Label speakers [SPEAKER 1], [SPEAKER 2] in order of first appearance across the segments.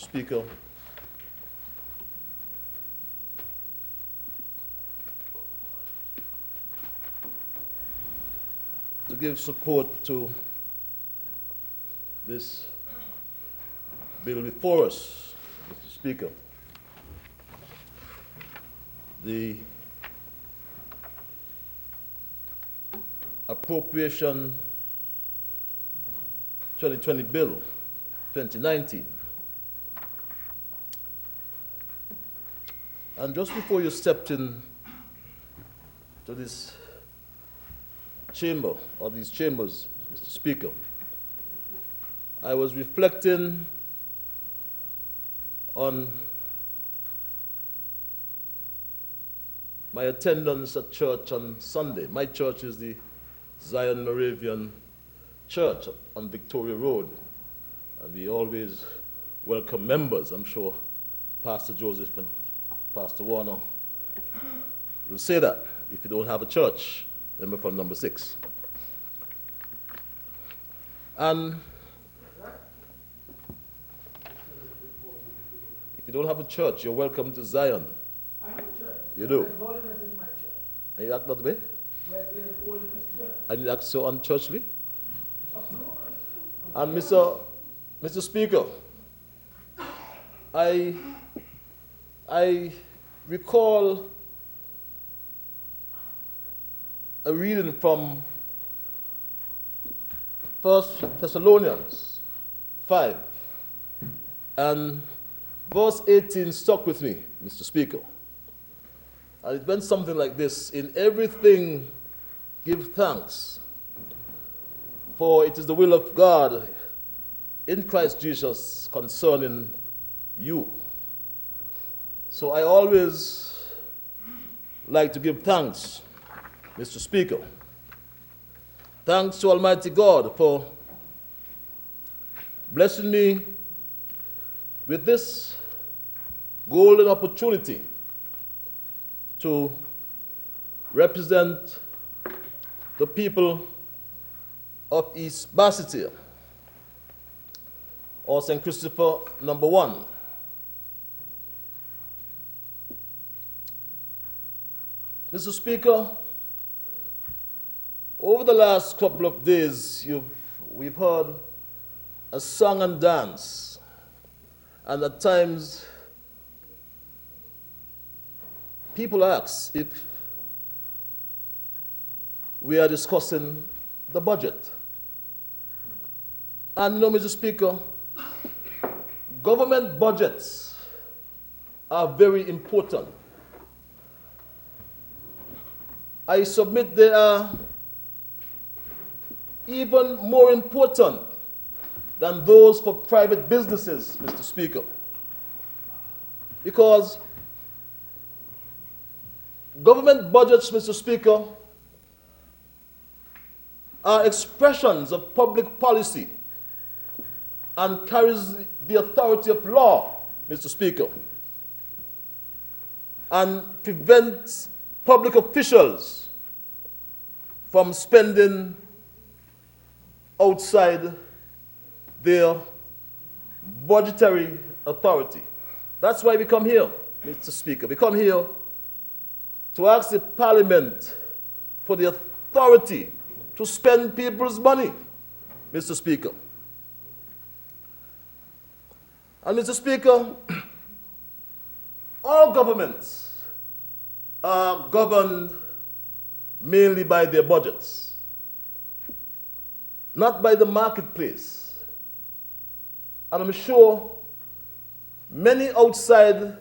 [SPEAKER 1] Speaker. To give support to this bill before us, Mr. Speaker. The Appropriation 2020 Bill 2019. And just before you stepped in to this chamber, or these chambers, Mr. Speaker, I was reflecting on my attendance at church on Sunday. My church is the Zion Moravian Church on Victoria Road, and we always welcome members. I'm sure Pastor Joseph and Pastor Warner will say that. If you don't have a church, member from number 6. And if you don't have a church, you're welcome to Zion.
[SPEAKER 2] I have a church.
[SPEAKER 1] You do?
[SPEAKER 2] Wesleyan Holiness is my church.
[SPEAKER 1] And you act that way?
[SPEAKER 2] Wesleyan Holiness Church.
[SPEAKER 1] And you act so unchurchly?
[SPEAKER 2] Of course.
[SPEAKER 1] And Mr. Speaker, I recall a reading from 1 Thessalonians 5, and verse 18 stuck with me, Mr. Speaker. And it went something like this: in everything give thanks, for it is the will of God in Christ Jesus concerning you. So I always like to give thanks, Mr. Speaker. Thanks to Almighty God for blessing me with this golden opportunity to represent the people of East Basseterre, or St. Christopher number 1. Mr. Speaker, over the last couple of days, we've heard a song and dance, and at times people ask if we are discussing the budget. And you know, Mr. Speaker, government budgets are very important. I submit they are even more important than those for private businesses, Mr. Speaker. Because government budgets, Mr. Speaker, are expressions of public policy and carries the authority of law, Mr. Speaker, and prevents public officials from spending outside their budgetary authority. That's why we come here, Mr. Speaker. We come here to ask the Parliament for the authority to spend people's money, Mr. Speaker. And Mr. Speaker, all governments are governed mainly by their budgets, not by the marketplace. And I'm sure many outside,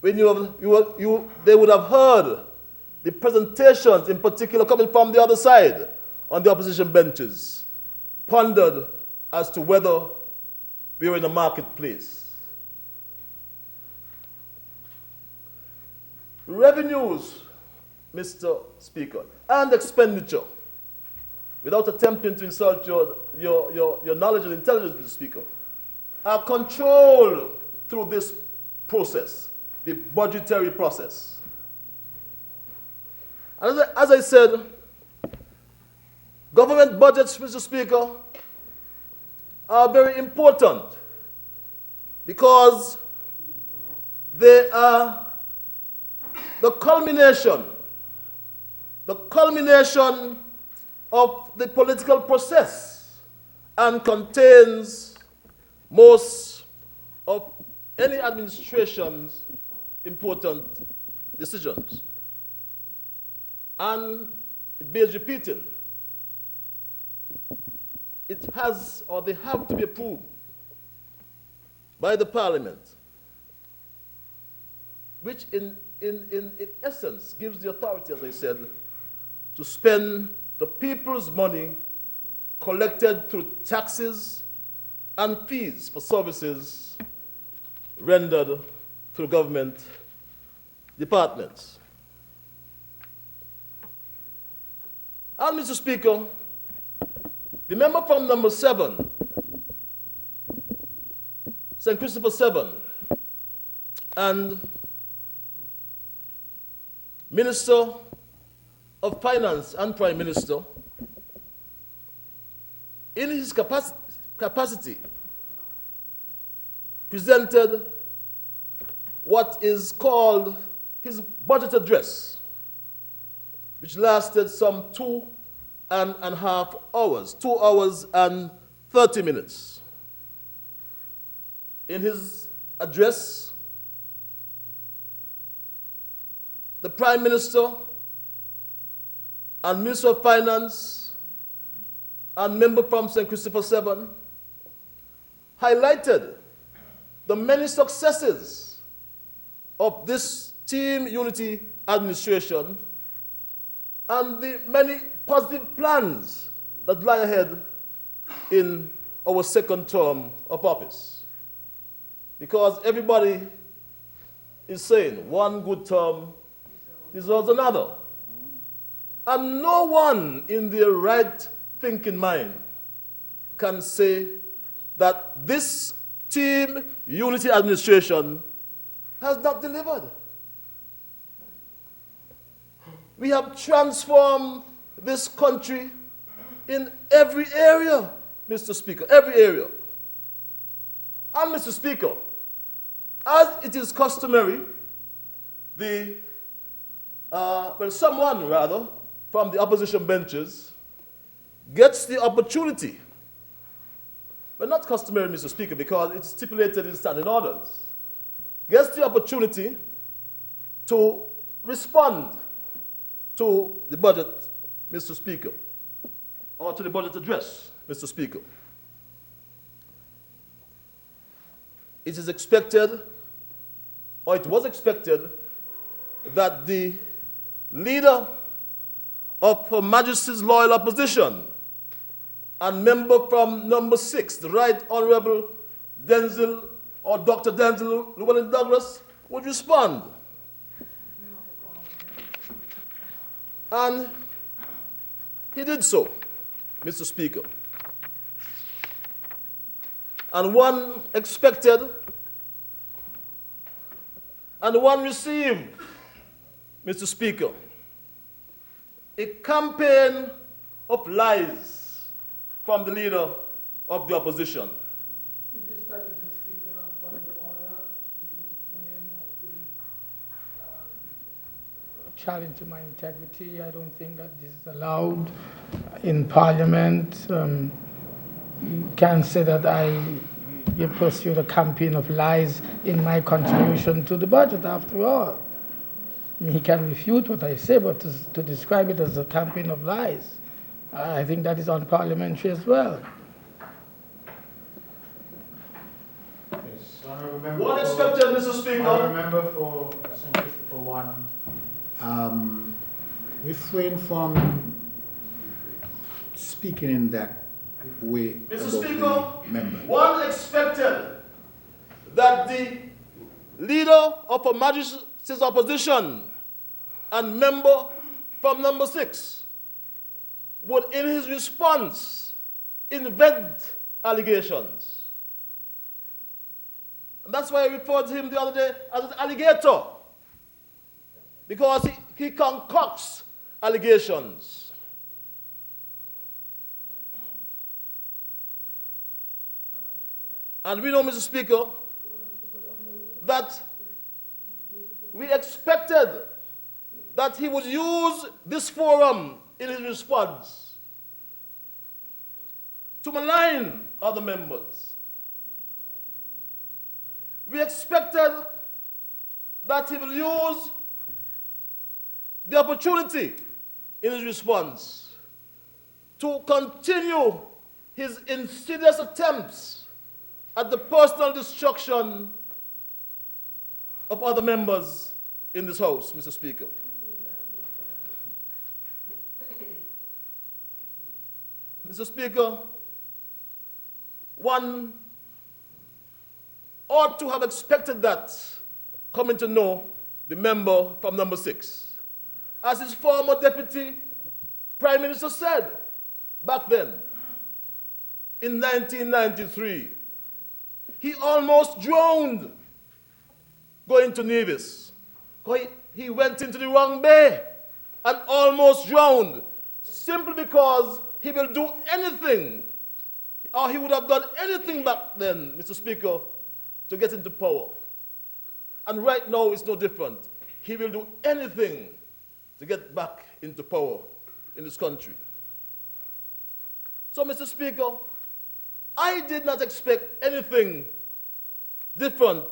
[SPEAKER 1] when they would have heard the presentations, in particular coming from the other side on the opposition benches, pondered as to whether we were in a marketplace. Revenues, Mr. Speaker, and expenditure, without attempting to insult your knowledge and intelligence, Mr. Speaker, are controlled through this process, the budgetary process. And as I said, government budgets, Mr. Speaker, are very important because they are the culmination of the political process and contains most of any administration's important decisions. And it bears repeating, it has or they have to be approved by the Parliament, which in essence gives the authority, as I said, to spend the people's money collected through taxes and fees for services rendered through government departments. And Mr. Speaker, the member from number 7, St. Christopher 7, and Minister of Finance and Prime Minister, in his capacity, presented what is called his budget address, which lasted some 2.5 hours, 2 hours and 30 minutes. In his address, the Prime Minister and Minister of Finance and member from St. Christopher 7 highlighted the many successes of this Team Unity administration and the many positive plans that lie ahead in our second term of office. Because everybody is saying one good term deserves another. And no one in their right thinking mind can say that this Team Unity administration has not delivered. We have transformed this country in every area, Mr. Speaker, every area. And Mr. Speaker, as it is customary, someone rather from the opposition benches gets the opportunity, but not customary, Mr. Speaker, because it's stipulated in standing orders, gets the opportunity to respond to the budget, Mr. Speaker, or to the budget address, Mr. Speaker. It is expected, or it was expected, that the leader of Her Majesty's Loyal Opposition and member from number 6, the Right Honorable Denzil, or Dr. Denzil Llewellyn Douglas, would respond. And he did so, Mr. Speaker. And one expected, and one received, Mr. Speaker, a campaign of lies from the leader of the opposition.
[SPEAKER 2] With respect, Mr. Speaker, point of order, challenge to my integrity. I don't think that this is allowed in Parliament. You can't say that you pursued a campaign of lies in my contribution to the budget, after all. I mean, he can refute what I say, but to describe it as a campaign of lies, I think that is unparliamentary as well.
[SPEAKER 3] Yes,
[SPEAKER 1] One expected, Mr. Speaker.
[SPEAKER 3] I remember for St. Christopher 1, refrain from speaking in that way.
[SPEAKER 1] Mr. Speaker,
[SPEAKER 3] member.
[SPEAKER 1] one expected that the leader of Her Majesty's Opposition and member from number 6 would, in his response, invent allegations. And that's why I referred to him the other day as an alligator, because he concocts allegations. And we know, Mr. Speaker, that we expected that he would use this forum in his response to malign other members. We expected that he will use the opportunity in his response to continue his insidious attempts at the personal destruction of other members in this House, Mr. Speaker. Mr. Speaker, one ought to have expected that, coming to know the member from number 6. As his former deputy prime minister said back then, in 1993, he almost drowned going to Nevis. He went into the wrong bay and almost drowned simply because he will do anything, or he would have done anything back then, Mr. Speaker, to get into power. And right now it's no different. He will do anything to get back into power in this country. So, Mr. Speaker, I did not expect anything different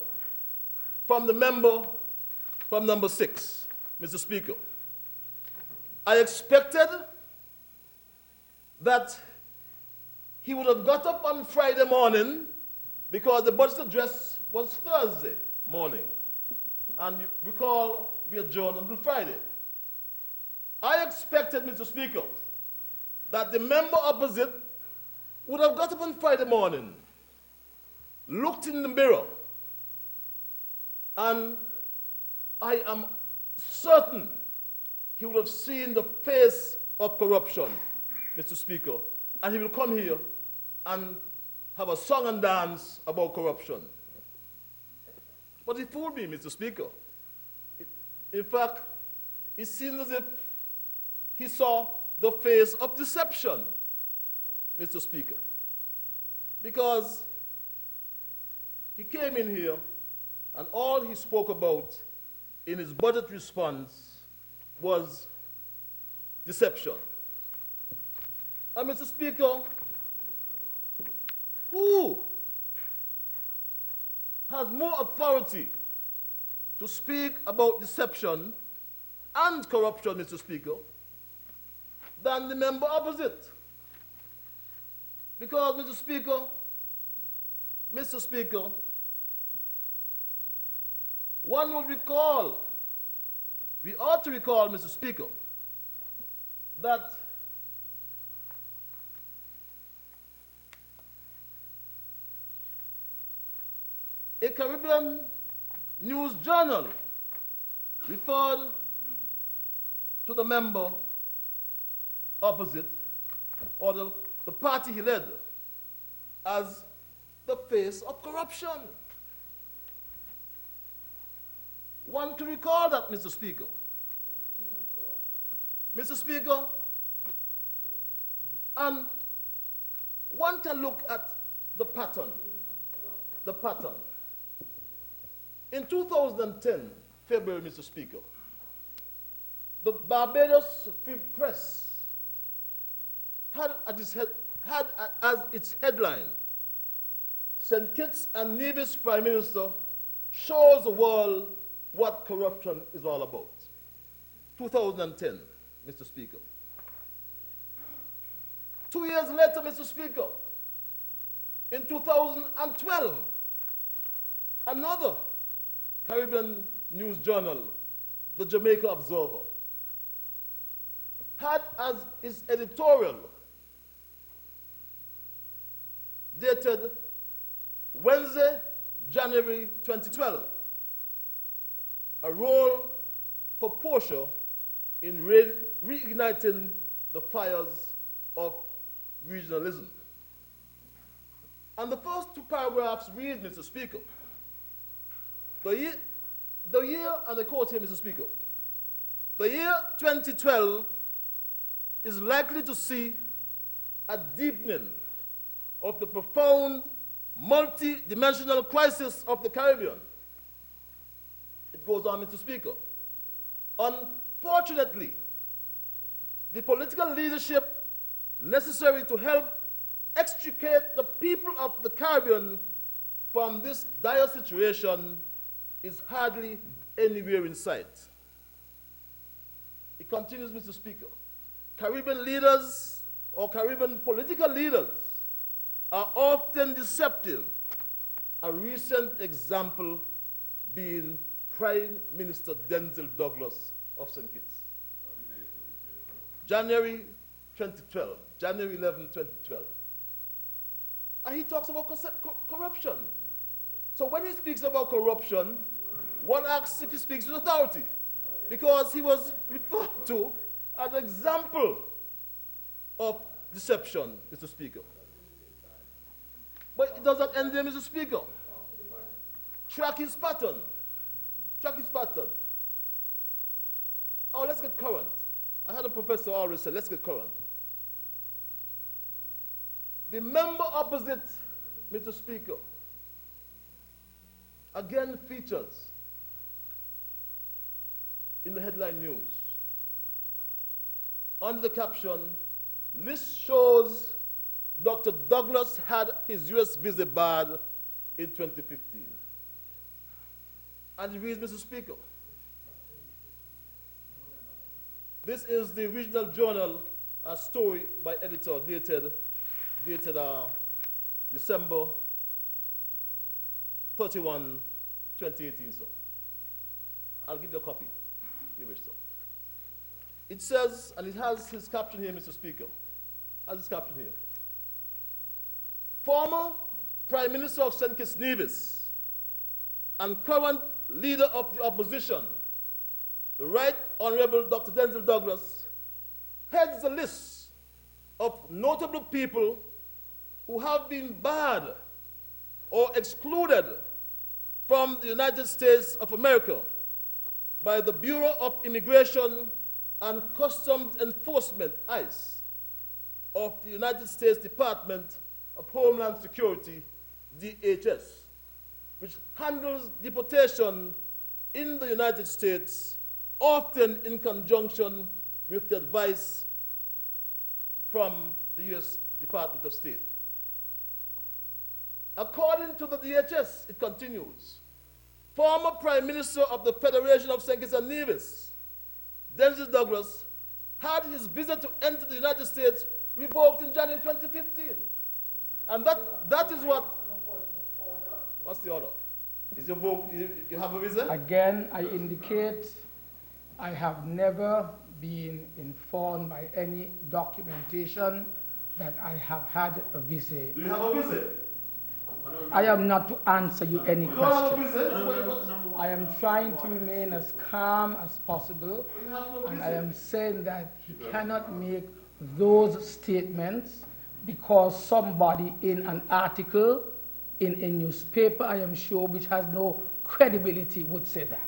[SPEAKER 1] from the member from number 6, Mr. Speaker. I expected that he would have got up on Friday morning because the budget address was Thursday morning. And you recall we adjourned until Friday. I expected, Mr. Speaker, that the member opposite would have got up on Friday morning, looked in the mirror, and I am certain he would have seen the face of corruption, Mr. Speaker, and he will come here and have a song and dance about corruption. But he fooled me, Mr. Speaker. In fact, it seems as if he saw the face of deception, Mr. Speaker, because he came in here and all he spoke about in his budget response was deception. And Mr. Speaker, who has more authority to speak about deception and corruption, Mr. Speaker, than the member opposite? Because, Mr. Speaker, one would recall, we ought to recall, Mr. Speaker, that a Caribbean news journal referred to the member opposite, or the party he led, as the face of corruption. One to recall that, Mr. Speaker. Mr. Speaker, and one can look at the pattern. The pattern. In 2010, February, Mr. Speaker, the Barbados Free Press had as its headline, St. Kitts and Nevis Prime Minister shows the world what corruption is all about. 2010, Mr. Speaker. 2 years later, Mr. Speaker, in 2012, another Caribbean news journal, the Jamaica Observer, had as its editorial, dated Wednesday, January 2012, a role for Portia in reigniting the fires of regionalism. And the first two paragraphs read, Mr. Speaker, the year, and I quote here, Mr. Speaker, the year 2012 is likely to see a deepening of the profound multi-dimensional crisis of the Caribbean, It goes on, Mr. Speaker. Unfortunately, the political leadership necessary to help extricate the people of the Caribbean from this dire situation is hardly anywhere in sight. It continues, Mr. Speaker. Caribbean leaders or Caribbean political leaders are often deceptive. A recent example being Prime Minister Denzel Douglas of St. Kitts. January 2012, January 11, 2012. And he talks about corruption. So when he speaks about corruption, one asks if he speaks with authority, because he was referred to as an example of deception, Mr. Speaker. But it does not end there, Mr. Speaker. Track his pattern. Track his pattern. Oh, let's get current. I had a professor always say, let's get current. The member opposite, Mr. Speaker, again features in the headline news. Under the caption, list shows Dr. Douglas had his U.S. visa barred in 2015. And it reads, Mr. Speaker, this is the Regional Journal, a story by editor dated December 31, 2018, so. I'll give you a copy, if you wish, so. It says, and it has his caption here, Mr. Speaker, has his caption here. Former Prime Minister of St. Kitts Nevis and current leader of the opposition, the Right Honorable Dr. Denzel Douglas, heads the list of notable people who have been barred or excluded from the United States of America by the Bureau of Immigration and Customs Enforcement, ICE, of the United States Department of Homeland Security, DHS, which handles deportation in the United States, often in conjunction with the advice from the U.S. Department of State. According to the DHS, it continues, former Prime Minister of the Federation of St. Kitts and Nevis, Denzel Douglas, had his visa to enter the United States revoked in January 2015. And that is what, what's the order? Is your book, you have a visa?
[SPEAKER 2] Again, I indicate I have never been informed by any documentation that I have had a visa.
[SPEAKER 1] Do you have a visa?
[SPEAKER 2] I am not to answer you any
[SPEAKER 1] You don't have a
[SPEAKER 2] question.
[SPEAKER 1] visa?
[SPEAKER 2] I am trying to remain as calm as possible,
[SPEAKER 1] You have no
[SPEAKER 2] and
[SPEAKER 1] visa.
[SPEAKER 2] I am saying that he cannot make those statements because somebody in an article in a newspaper, I am sure, which has no credibility, would say that.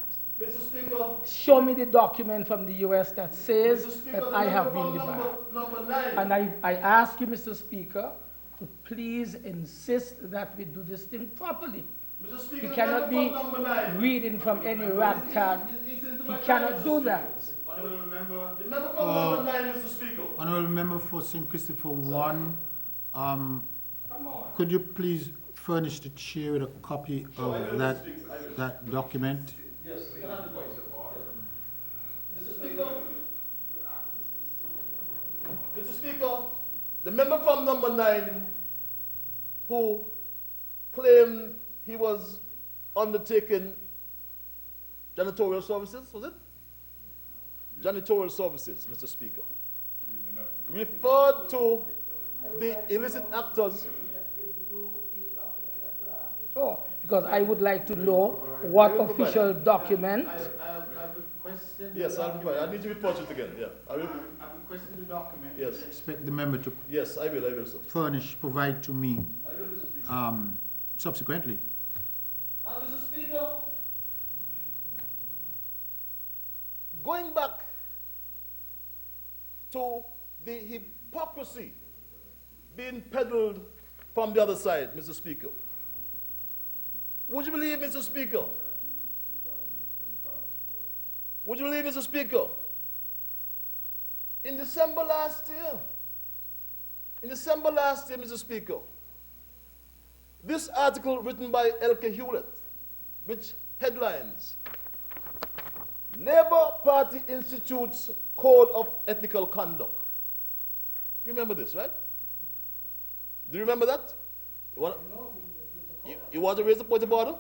[SPEAKER 1] Mr. Speaker,
[SPEAKER 2] Show me the document from the US that says
[SPEAKER 1] Mr. Speaker,
[SPEAKER 2] that I have been
[SPEAKER 1] number,
[SPEAKER 2] debarred.
[SPEAKER 1] number 9.
[SPEAKER 2] And I ask you, Mr. Speaker, to please insist that we do this thing properly.
[SPEAKER 1] Mr. Speaker,
[SPEAKER 2] He cannot be
[SPEAKER 1] number 9.
[SPEAKER 2] reading from any ragtag. He cannot do that.
[SPEAKER 3] Honourable Member,
[SPEAKER 1] The member from number 9, Mr. Speaker.
[SPEAKER 3] Honourable Member for St. Christopher 1, could you please furnish the chair with a copy of that document?
[SPEAKER 1] Yes, we can have the voice. Mr. Speaker. Mr. Speaker, the member from number 9 who claimed he was undertaking janitorial services, was it? Janitorial services, Mr. Speaker. Referred to the illicit actors.
[SPEAKER 2] Oh, because I would like to know what official document.
[SPEAKER 3] I've requested.
[SPEAKER 1] Yes, I'll provide. I need to report it again. Yeah, I will.
[SPEAKER 3] I've requested the document.
[SPEAKER 1] Yes.
[SPEAKER 3] I expect the member to
[SPEAKER 1] Yes, I will, sir.
[SPEAKER 3] provide to me
[SPEAKER 1] I will, Mr. Speaker.
[SPEAKER 3] subsequently.
[SPEAKER 1] And Mr. Speaker, going back to the hypocrisy being peddled from the other side, Mr. Speaker. Would you believe, Mr. Speaker, Would you believe, Mr. Speaker? In December last year, Mr. Speaker, this article written by L.K. Hewlett, which headlines, Labour Party institutes Code of Ethical Conduct. You remember this, right? Do you remember that? You want to raise the point of order?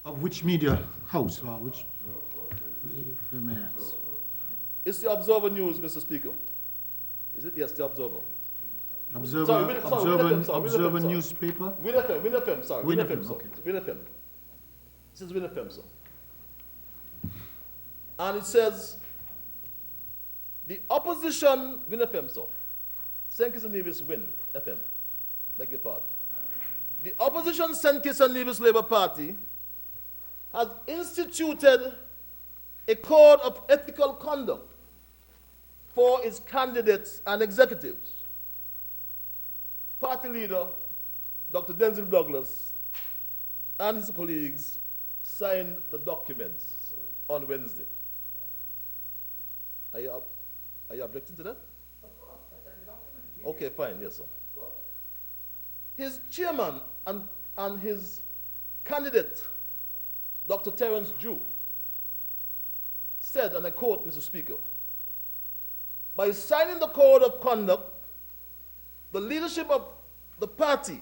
[SPEAKER 3] Of which media house or which? May I ask?
[SPEAKER 1] It's the Observer News, Mr. Speaker. Is it? Yes, the Observer.
[SPEAKER 3] Observer newspaper?
[SPEAKER 1] WinFM, sorry.
[SPEAKER 3] WinFM, okay.
[SPEAKER 1] WinFM. This is WinFM, sir. And it says, the opposition, WinFM, sir. St. Kitts and Nevis win, FM. Beg your pardon. The opposition St. Kitts and Nevis Labour Party has instituted a code of ethical conduct for its candidates and executives. Party leader, Dr. Denzel Douglas, and his colleagues signed the documents on Wednesday. Are you objecting to that? Okay, fine, yes, sir. His chairman and his candidate, Dr. Terence Drew, said, and I quote, Mr. Speaker, by signing the code of conduct, the leadership of the party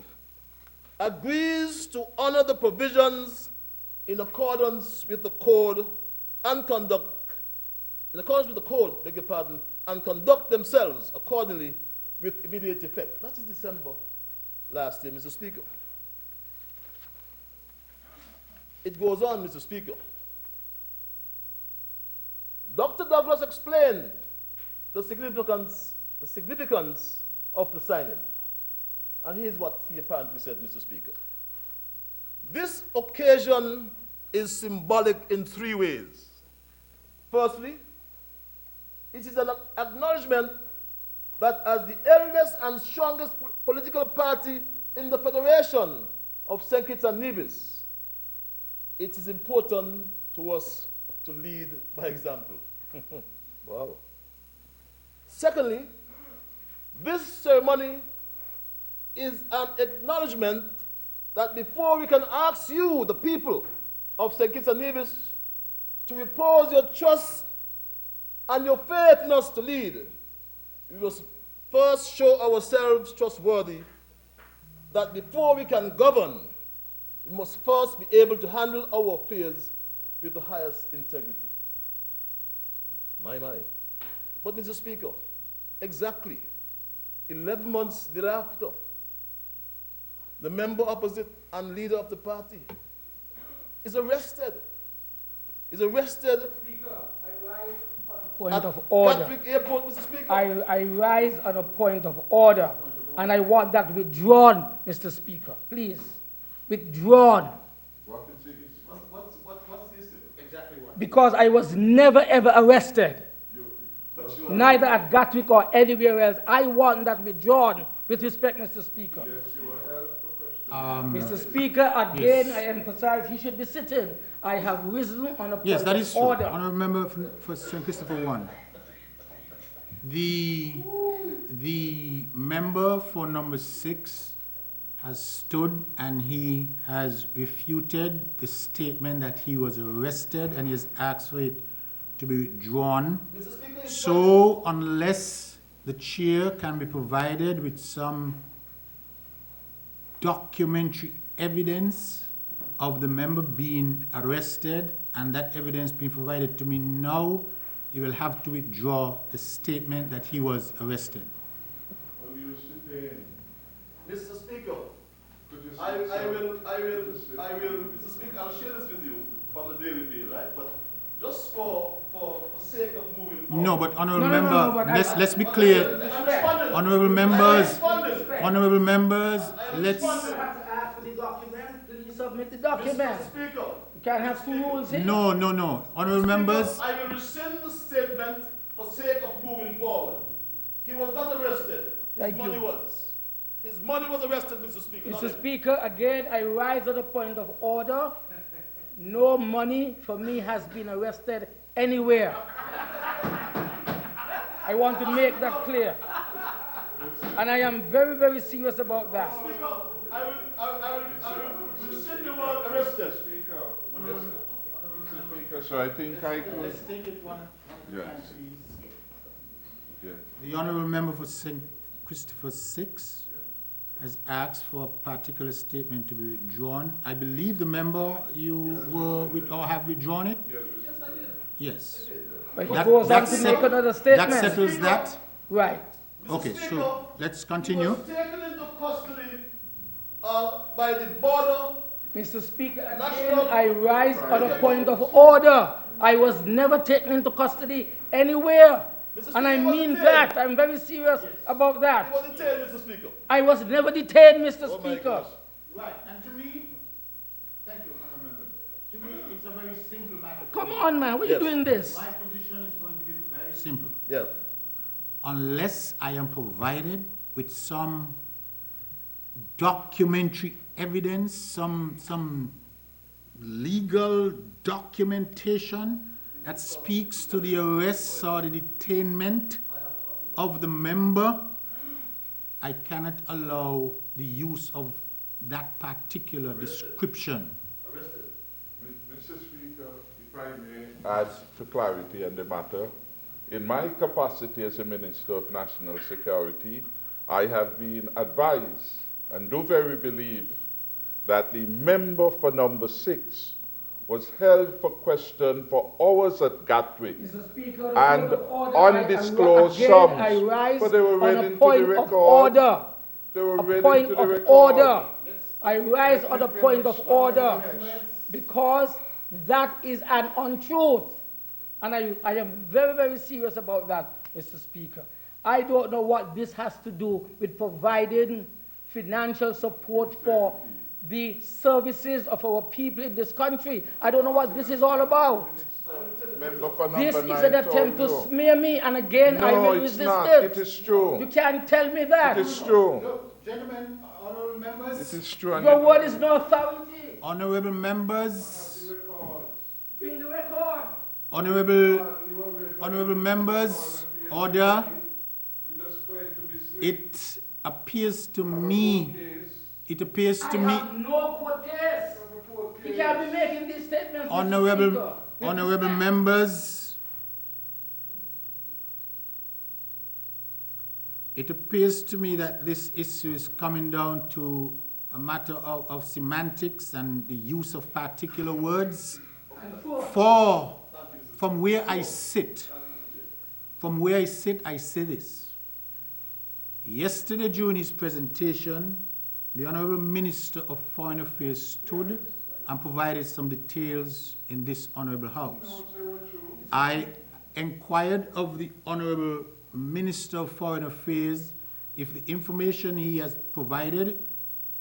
[SPEAKER 1] agrees to honor the provisions in accordance with the code and conduct, beg your pardon, and conduct themselves accordingly with immediate effect. That is December last year, Mr. Speaker. It goes on, Mr. Speaker. Dr. Douglas explained the significance of the signing. And here's what he apparently said, Mr. Speaker. This occasion is symbolic in three ways. Firstly, it is an acknowledgement that as the eldest and strongest political party in the Federation of St. Kitts and Nevis, it is important to us to lead by example. Wow. Secondly, this ceremony is an acknowledgement that before we can ask you, the people of St. Kitts and Nevis, to repose your trust and your faith in us to lead, we must first show ourselves trustworthy, that before we can govern, we must first be able to handle our affairs with the highest integrity. My. But, Mr. Speaker, exactly 11 months thereafter, the member opposite and leader of the party is arrested. Speaker,
[SPEAKER 2] I rise on a point of order.
[SPEAKER 1] Gatwick Airport, Mr. Speaker.
[SPEAKER 2] I rise on a point of order, and I want that withdrawn, Mr. Speaker. Please, withdrawn.
[SPEAKER 1] What's this exactly what?
[SPEAKER 2] Because I was never ever arrested. Neither at Gatwick or anywhere else. I want that withdrawn with respect, Mr. Speaker.
[SPEAKER 4] Yes, you are held for question.
[SPEAKER 2] Mr. Speaker, again,
[SPEAKER 3] yes.
[SPEAKER 2] I emphasize he should be sitting. I have risen on a point
[SPEAKER 3] Yes, that
[SPEAKER 2] of
[SPEAKER 3] is true.
[SPEAKER 2] order.
[SPEAKER 3] Honourable member for St. Christopher 1. The member for number 6 has stood and he has refuted the statement that he was arrested and he has asked for it to be withdrawn. So unless the chair can be provided with some documentary evidence of the member being arrested and that evidence being provided to me now, he will have to withdraw the statement that he was arrested.
[SPEAKER 4] Will you sit in?
[SPEAKER 1] Mr. Speaker,
[SPEAKER 4] Could you sit
[SPEAKER 1] I
[SPEAKER 4] down?
[SPEAKER 1] will, Mr. Speaker, I'll share this with you from the Daily Mail, right? But just for sake of moving forward.
[SPEAKER 3] No, but honourable
[SPEAKER 2] No,
[SPEAKER 3] member,
[SPEAKER 2] but
[SPEAKER 3] let's be clear.
[SPEAKER 1] I'm responding.
[SPEAKER 3] Honourable members,
[SPEAKER 1] I
[SPEAKER 3] let's.
[SPEAKER 2] You have to ask for the document. Please submit the document.
[SPEAKER 1] Mr. Speaker.
[SPEAKER 2] You can't have two rules here.
[SPEAKER 3] No. Honourable members,
[SPEAKER 1] I will rescind the statement for sake of moving forward. He was not arrested. His money was. His money was arrested, Mr. Speaker.
[SPEAKER 2] Mr. Speaker, again, I rise on a point of order. no money for me has been arrested anywhere. I want to make that clear. And I am very, very serious about that.
[SPEAKER 1] Speaker, I will rescind the word arrested.
[SPEAKER 4] Speaker, Mr. Speaker, so I think I could.
[SPEAKER 3] Let's take it one
[SPEAKER 4] Yes.
[SPEAKER 3] at a time, please.
[SPEAKER 4] Yeah.
[SPEAKER 3] The honourable member for St. Christopher 6 has asked for a particular statement to be withdrawn. I believe the member you were with or have withdrawn it?
[SPEAKER 1] Yes, I did.
[SPEAKER 3] Yes.
[SPEAKER 2] But he goes on to make another statement.
[SPEAKER 3] That settles that?
[SPEAKER 2] Right.
[SPEAKER 3] Okay,
[SPEAKER 1] Speaker,
[SPEAKER 3] so let's
[SPEAKER 1] He
[SPEAKER 3] continue.
[SPEAKER 1] was taken into custody by the border.
[SPEAKER 2] Mr. Speaker, again,
[SPEAKER 1] National-
[SPEAKER 2] I rise on a point of order. I was never taken into custody anywhere.
[SPEAKER 1] Mr.
[SPEAKER 2] And I
[SPEAKER 1] Speaker,
[SPEAKER 2] mean
[SPEAKER 1] was
[SPEAKER 2] that. I'm very serious about
[SPEAKER 1] He
[SPEAKER 2] that.
[SPEAKER 1] was detained, Mr. Speaker.
[SPEAKER 2] I was never detained, Mr.
[SPEAKER 1] Oh my
[SPEAKER 2] Speaker.
[SPEAKER 1] gosh.
[SPEAKER 3] Right, and to me, thank you, honourable member. To me, it's a very simple matter.
[SPEAKER 2] Come on, man. Why are you
[SPEAKER 1] Yes.
[SPEAKER 2] doing this?
[SPEAKER 3] My position is going to be very simple.
[SPEAKER 1] Yeah.
[SPEAKER 3] Unless I am provided with some documentary evidence, some legal documentation that speaks to the arrest or the detainment of the member, I cannot allow the use of that particular description.
[SPEAKER 4] Mr. Speaker, if I may add to clarity on the matter, in my capacity as a Minister of National Security, I have been advised and do very believe that the member for number 6 was held for question for hours at Gatwick
[SPEAKER 2] Mr. Speaker,
[SPEAKER 4] and
[SPEAKER 2] point of order.
[SPEAKER 4] undisclosed
[SPEAKER 2] Again,
[SPEAKER 4] sums,
[SPEAKER 2] I rise
[SPEAKER 4] but they were read
[SPEAKER 2] on a
[SPEAKER 4] into the
[SPEAKER 2] point of
[SPEAKER 4] record.
[SPEAKER 2] order.
[SPEAKER 4] They were
[SPEAKER 2] A
[SPEAKER 4] read
[SPEAKER 2] point
[SPEAKER 4] into the
[SPEAKER 2] of
[SPEAKER 4] record.
[SPEAKER 2] order. I rise on a
[SPEAKER 4] me
[SPEAKER 2] point of
[SPEAKER 4] finish.
[SPEAKER 2] order because that is an untruth. And I am very, very serious about that, Mr. Speaker. I don't know what this has to do with providing financial support for the services of our people in this country. I don't know what this is all about.
[SPEAKER 4] Member for number
[SPEAKER 2] This is
[SPEAKER 4] 9
[SPEAKER 2] an attempt to
[SPEAKER 4] told you.
[SPEAKER 2] smear me, and again, I
[SPEAKER 4] No,
[SPEAKER 2] will
[SPEAKER 4] it's
[SPEAKER 2] resist
[SPEAKER 4] not.
[SPEAKER 2] it.
[SPEAKER 4] It is true.
[SPEAKER 2] You can't tell me that.
[SPEAKER 4] It is true.
[SPEAKER 3] Look, gentlemen, honourable members,
[SPEAKER 4] It is true. and
[SPEAKER 2] Your
[SPEAKER 4] it-
[SPEAKER 2] word is no authority.
[SPEAKER 3] honourable members,
[SPEAKER 2] Bring the record.
[SPEAKER 3] honourable members, order.
[SPEAKER 4] You just trying to be slick.
[SPEAKER 3] It appears to me,
[SPEAKER 2] I have no court case. You can't be making these statements, Mr. Speaker.
[SPEAKER 3] honourable
[SPEAKER 2] With
[SPEAKER 3] honourable
[SPEAKER 2] respect.
[SPEAKER 3] members, it appears to me that this issue is coming down to a matter of semantics and the use of particular words. From where I sit, I say this. Yesterday during his presentation, the Honourable Minister of Foreign Affairs stood and provided some details in this Honourable House. I inquired of the Honourable Minister of Foreign Affairs if the information he has provided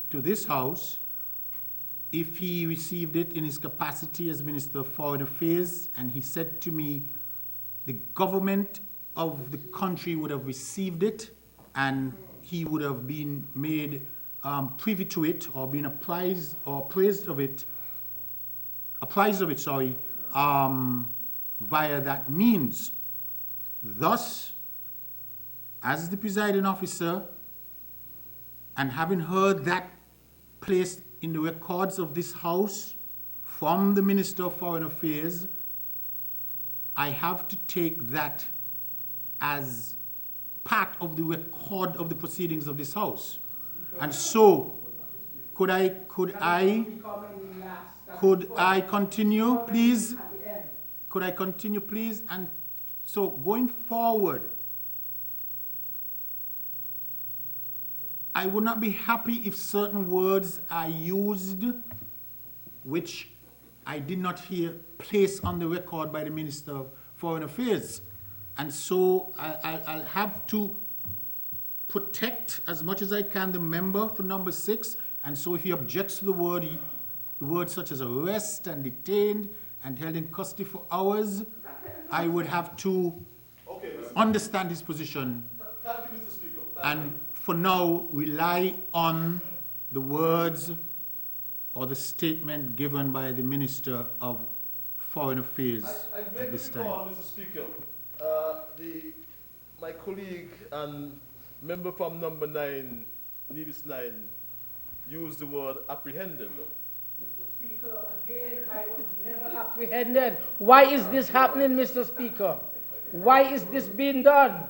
[SPEAKER 3] to this House, if he received it in his capacity as Minister of Foreign Affairs, and he said to me, the government of the country would have received it, and he would have been made privy to it, or been apprised of it, via that means. Thus, as the presiding officer, and having heard that placed in the records of this House from the Minister of Foreign Affairs, I have to take that as part of the record of the proceedings of this House. And so, could I continue, please? Could I continue, please? And so, going forward, I would not be happy if certain words are used which I did not hear placed on the record by the Minister of Foreign Affairs. And so I'll have to protect as much as I can the member for number 6. And so if he objects to the words such as arrest and detained and held in custody for hours, I would have to understand his position.
[SPEAKER 1] Thank you, Mr. Speaker.
[SPEAKER 3] And for now, rely on the words or the statement given by the Minister of Foreign Affairs
[SPEAKER 1] I
[SPEAKER 3] at this time?
[SPEAKER 1] recall, Mr. Speaker, my colleague and member from number 9, Nevis 9, used the word apprehended.
[SPEAKER 2] Mr. Speaker, again, I was never apprehended. Why is this happening, Mr. Speaker? Why is this being done?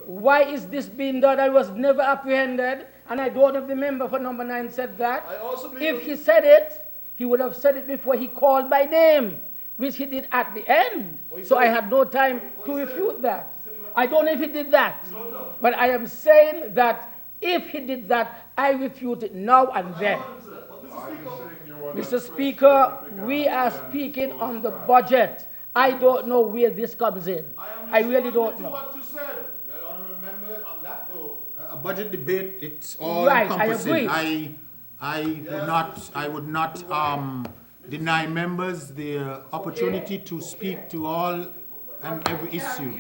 [SPEAKER 2] Why is this being done? I was never apprehended, and I don't know if the member for number 9 said that.
[SPEAKER 1] I also believe
[SPEAKER 2] If he said it, he would have said it before he called my name, which he did at the end. So I had no time to refute that. I don't know if he did that, but I am saying that if he did that, I refute it now and then. Mr. Speaker, we are speaking on the budget. I don't know where this comes in. I really don't know.
[SPEAKER 1] what you said.
[SPEAKER 3] Well, honorable member, on that though, a budget debate, it's all
[SPEAKER 2] Right, I
[SPEAKER 3] encompassing.
[SPEAKER 2] agree.
[SPEAKER 3] I would not deny members the opportunity to speak to all and every issue.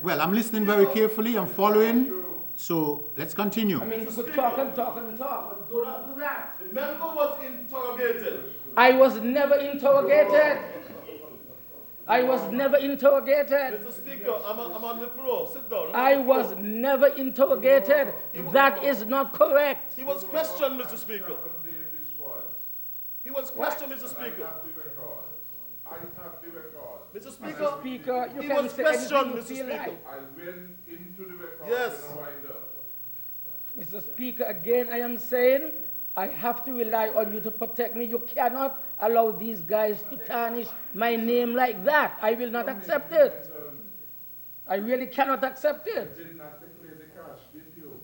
[SPEAKER 3] Well, I'm listening very carefully, I'm following, so let's continue.
[SPEAKER 2] I mean, you could talk and talk and talk, but do not do that.
[SPEAKER 1] The member was interrogated.
[SPEAKER 2] I was never interrogated. I was never interrogated.
[SPEAKER 1] Mr. Speaker, I'm on the floor. Sit down.
[SPEAKER 2] I was never interrogated. That is not correct.
[SPEAKER 1] He was questioned, Mr. Speaker. He was questioned, Mr.
[SPEAKER 4] I
[SPEAKER 1] Speaker.
[SPEAKER 4] have the record. I have the record.
[SPEAKER 1] Mr.
[SPEAKER 2] Mr.
[SPEAKER 1] Speaker,
[SPEAKER 2] Speaker, you
[SPEAKER 1] he
[SPEAKER 2] can
[SPEAKER 1] was
[SPEAKER 2] say
[SPEAKER 1] questioned,
[SPEAKER 2] anything you
[SPEAKER 1] Mr.
[SPEAKER 2] feel
[SPEAKER 1] Speaker.
[SPEAKER 2] like.
[SPEAKER 4] I went into the record
[SPEAKER 1] Yes.
[SPEAKER 4] and wind up.
[SPEAKER 2] Mr. Speaker, again, I am saying I have to rely on you to protect me. You cannot allow these guys to tarnish my name like that. I will not accept it. I really cannot accept it.
[SPEAKER 4] Did not declare the cash, did you?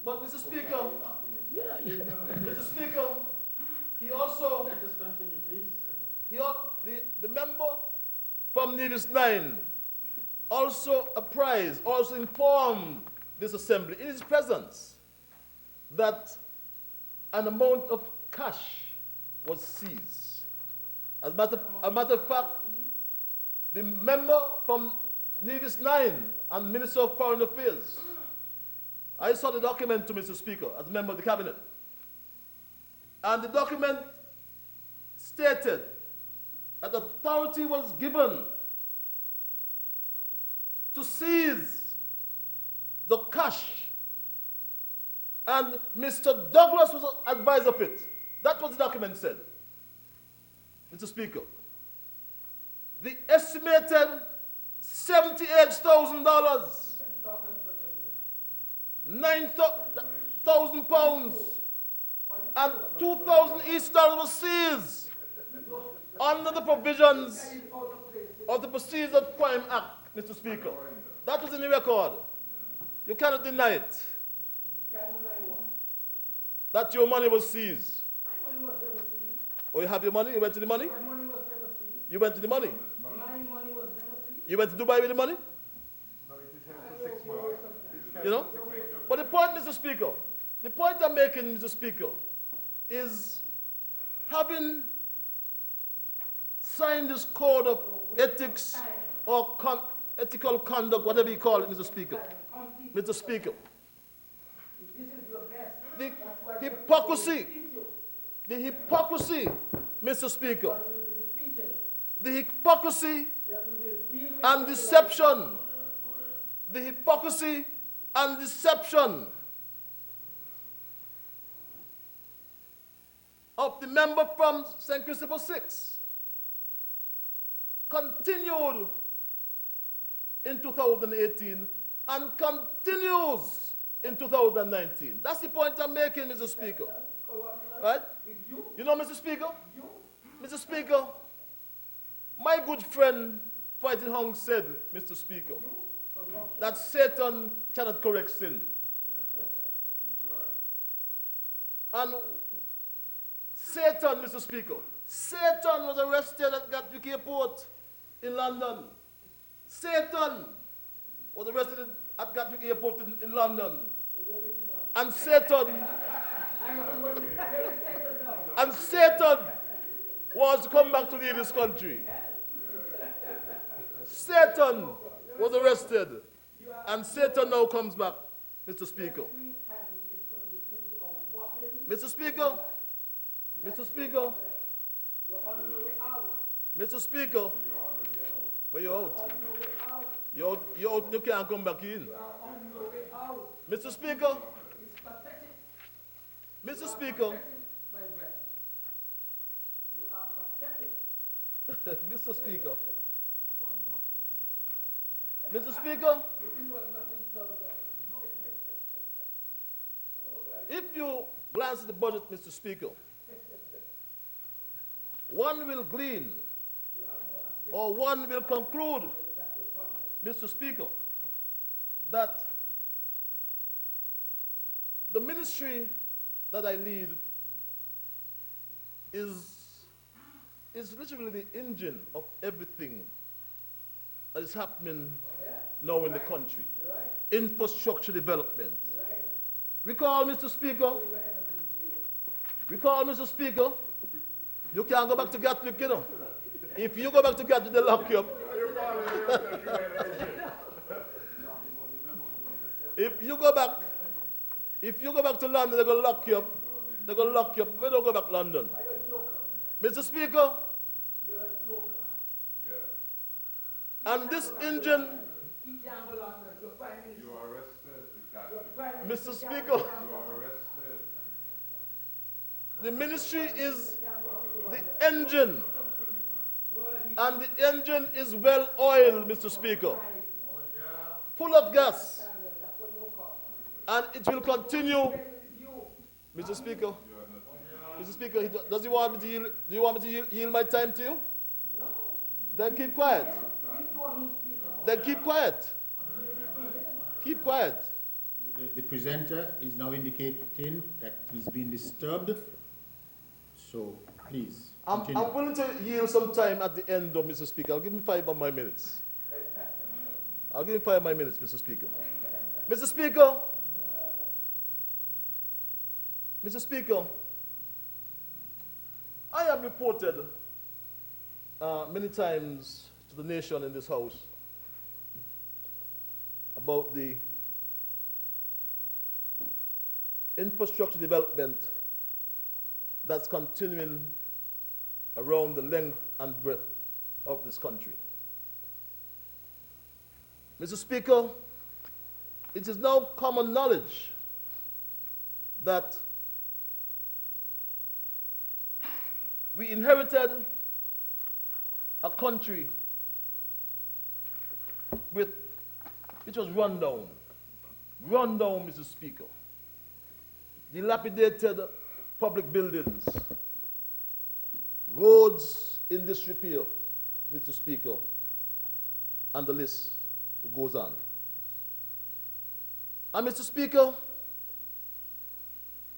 [SPEAKER 1] But Mr. Speaker,
[SPEAKER 2] Yeah.
[SPEAKER 1] Mr. Speaker, he also,
[SPEAKER 3] Let us continue, please.
[SPEAKER 1] the member from Nevis 9 also apprised, also informed this assembly in his presence that an amount of cash was seized. As a matter of fact, the member from Nevis 9 and Minister of Foreign Affairs, I saw the document to Mr. Speaker as a member of the cabinet. And the document stated that authority was given to seize the cash, and Mr. Douglas was advised of it. That's what the document said. Mr. Speaker, the estimated $78,000, 9,000 pounds, and 2,000 East dollars was seized under the provisions of the Proceeds of Crime Act, Mr. Speaker. That was in the record. You cannot deny it. That your money was seized. Oh, you have your money? You went to the money? You went to the money? You went to Dubai with the money? You know? But the point, Mr. Speaker, the point I'm making, Mr. Speaker, is having signed this code of ethics or ethical conduct, whatever you call it, Mr. Speaker. Mr. Speaker. The hypocrisy, Mr. Speaker. The hypocrisy and deception. The hypocrisy and deception of the member from St. Christopher 6 continued in 2018 and continues in 2019. That's the point I'm making, Mr. Speaker. Right? You know, Mr. Speaker? Mr. Speaker, my good friend Fighting Hong said, Mr. Speaker, that Satan cannot correct sin. And Satan, Mr. Speaker, Satan was arrested at Gatwick Airport in London. Satan was arrested at Gatwick Airport in London. And Satan was to come back to lead this country. Satan was arrested, and Satan now comes back, Mr. Speaker. Mr. Speaker, Mr. Speaker, Mr. Speaker, but you're out. You're out and you can't come back in. Mr. Speaker, Mr. Speaker, Mr. Speaker, Mr. Speaker, if you glance at the budget, Mr. Speaker, one will glean or one will conclude, Mr. Speaker, that the ministry that I lead is literally the engine of everything that is happening now in the country. Infrastructure development. Recall, Mr. Speaker, you can't go back to Gatwick, you know. If you go back to Gatwick, they'll lock you up. If you go back to London, they're going to lock you up. They're going to lock you up. We don't go back to London. Mr. Speaker, and this engine,
[SPEAKER 4] You are arrested.
[SPEAKER 1] Mr. Speaker,
[SPEAKER 4] You are arrested.
[SPEAKER 1] the ministry is the engine, and the engine is well oiled, Mr. Speaker, full of gas, and it will continue. Mr. Speaker, Mr. Speaker, does he want me to yield, do you want me to yield my time to you? No. Then keep quiet. Then keep quiet. Keep quiet.
[SPEAKER 3] The presenter is now indicating that he's been disturbed. So please continue.
[SPEAKER 1] I'm willing to yield some time at the end of Mr. Speaker. I'll give him 5 of my minutes. I'll give him 5 of my minutes, Mr. Speaker. Mr. Speaker, Mr. Speaker, I have reported many times to the nation in this House about the infrastructure development that's continuing around the length and breadth of this country. Mr. Speaker, it is now common knowledge that we inherited a country which was run down, Mr. Speaker. Dilapidated public buildings, roads in disrepair, Mr. Speaker, and the list goes on. And Mr. Speaker,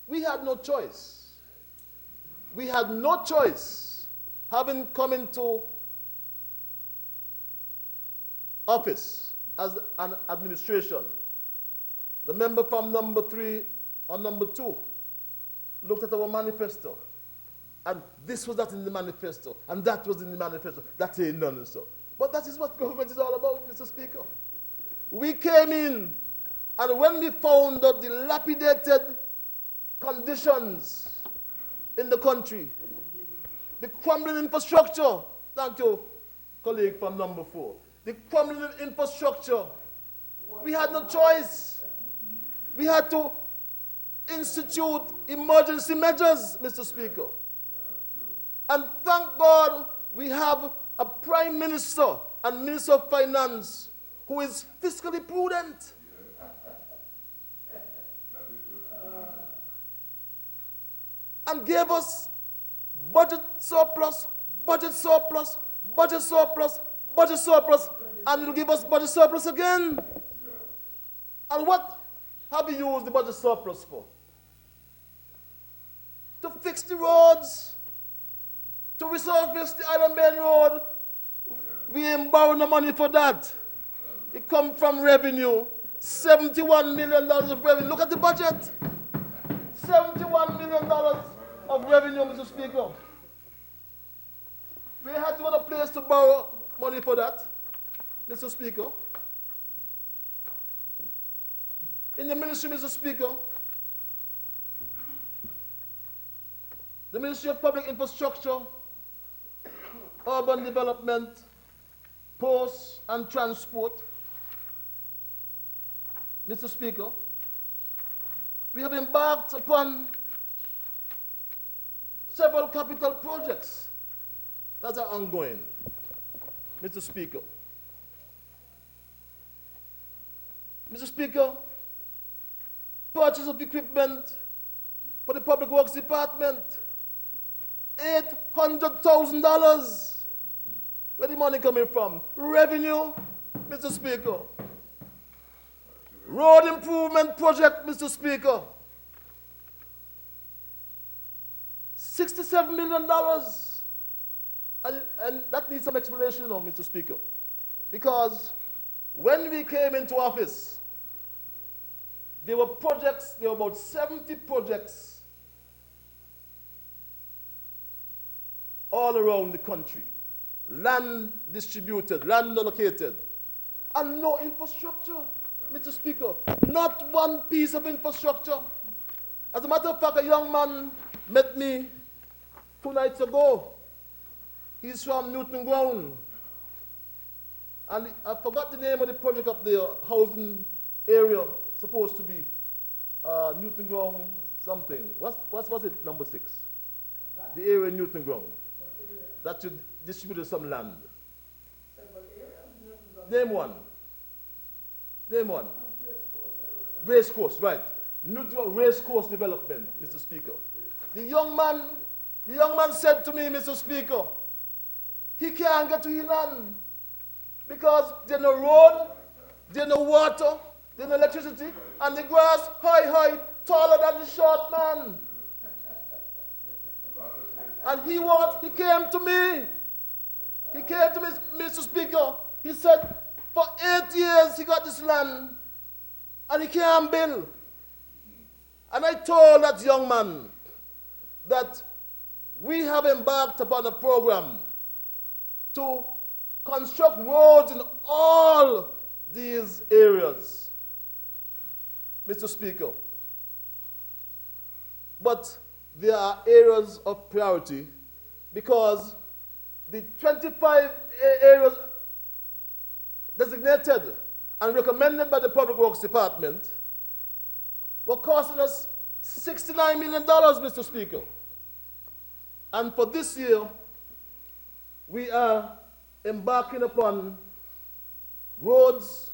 [SPEAKER 1] we had no choice. We had no choice, having come into office as an administration. The member from number 3 or number 2 looked at our manifesto, and this was not in the manifesto, and that was in the manifesto. That ain't none, so. But that is what government is all about, Mr. Speaker. We came in, and when we found the dilapidated conditions in the country, the crumbling infrastructure, thank you, colleague from number 4, the crumbling infrastructure, we had no choice. We had to institute emergency measures, Mr. Speaker. And thank God we have a Prime Minister and Minister of Finance who is fiscally prudent. And gave us budget surplus, budget surplus, budget surplus, budget surplus, and will give us budget surplus again. And what have we used the budget surplus for? To fix the roads, to resurface the Island Main Road. We ain't borrowing the money for that. It comes from revenue. $71 million of revenue. Look at the budget. $71 million of revenue, Mr. Speaker. We had to go to a place to borrow money for that, Mr. Speaker. In the ministry, Mr. Speaker, the Ministry of Public Infrastructure, Urban Development, Posts and Transport. Mr. Speaker, we have embarked upon several capital projects that are ongoing. Mr. Speaker. Mr. Speaker, purchase of equipment for the Public Works Department, $800,000. Where the money coming from? Revenue, Mr. Speaker. Road improvement project, Mr. Speaker. $67 million. And that needs some explanation, Mr. Speaker. Because when we came into office, there were projects, there were about 70 projects all around the country. Land distributed, land allocated, and no infrastructure, Mr. Speaker. Not one piece of infrastructure. As a matter of fact, a young man met me 2 nights ago. He's from Newton Ground. And I forgot the name of the project up there, housing area, supposed to be Newton Ground something. What's it, number 6? The area in Newton Ground. That you distributed some land. Name one. Name one. Race course, right. Newton Race Course Development, Mr. Speaker. The young man said to me, Mr. Speaker, he can't get to his land because there's no road, there's no water, there's no electricity, and the grass high, taller than the short man. And he came to me. He came to me, Mr. Speaker. He said, for 8 years he got this land, and he can't build. And I told that young man that we have embarked upon a program to construct roads in all these areas, Mr. Speaker. But there are areas of priority because the 25 areas designated and recommended by the Public Works Department were costing us $69 million, Mr. Speaker. And for this year, we are embarking upon roads,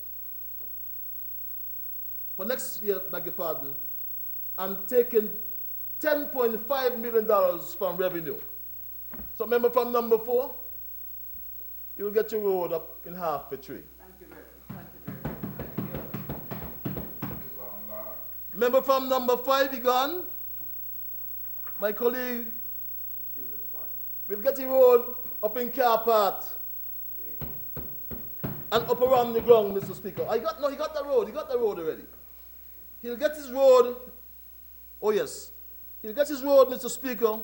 [SPEAKER 1] for next year, beg your pardon, and taking $10.5 million from revenue. So member from number 4, you will get your road up in half a tree.
[SPEAKER 5] Thank you very much.
[SPEAKER 1] Member from number 5, he gone. My colleague will get the road up in Car Part and up around the ground, Mr. Speaker. He got the road already. He'll get his road, oh yes, he'll get his road, Mr. Speaker,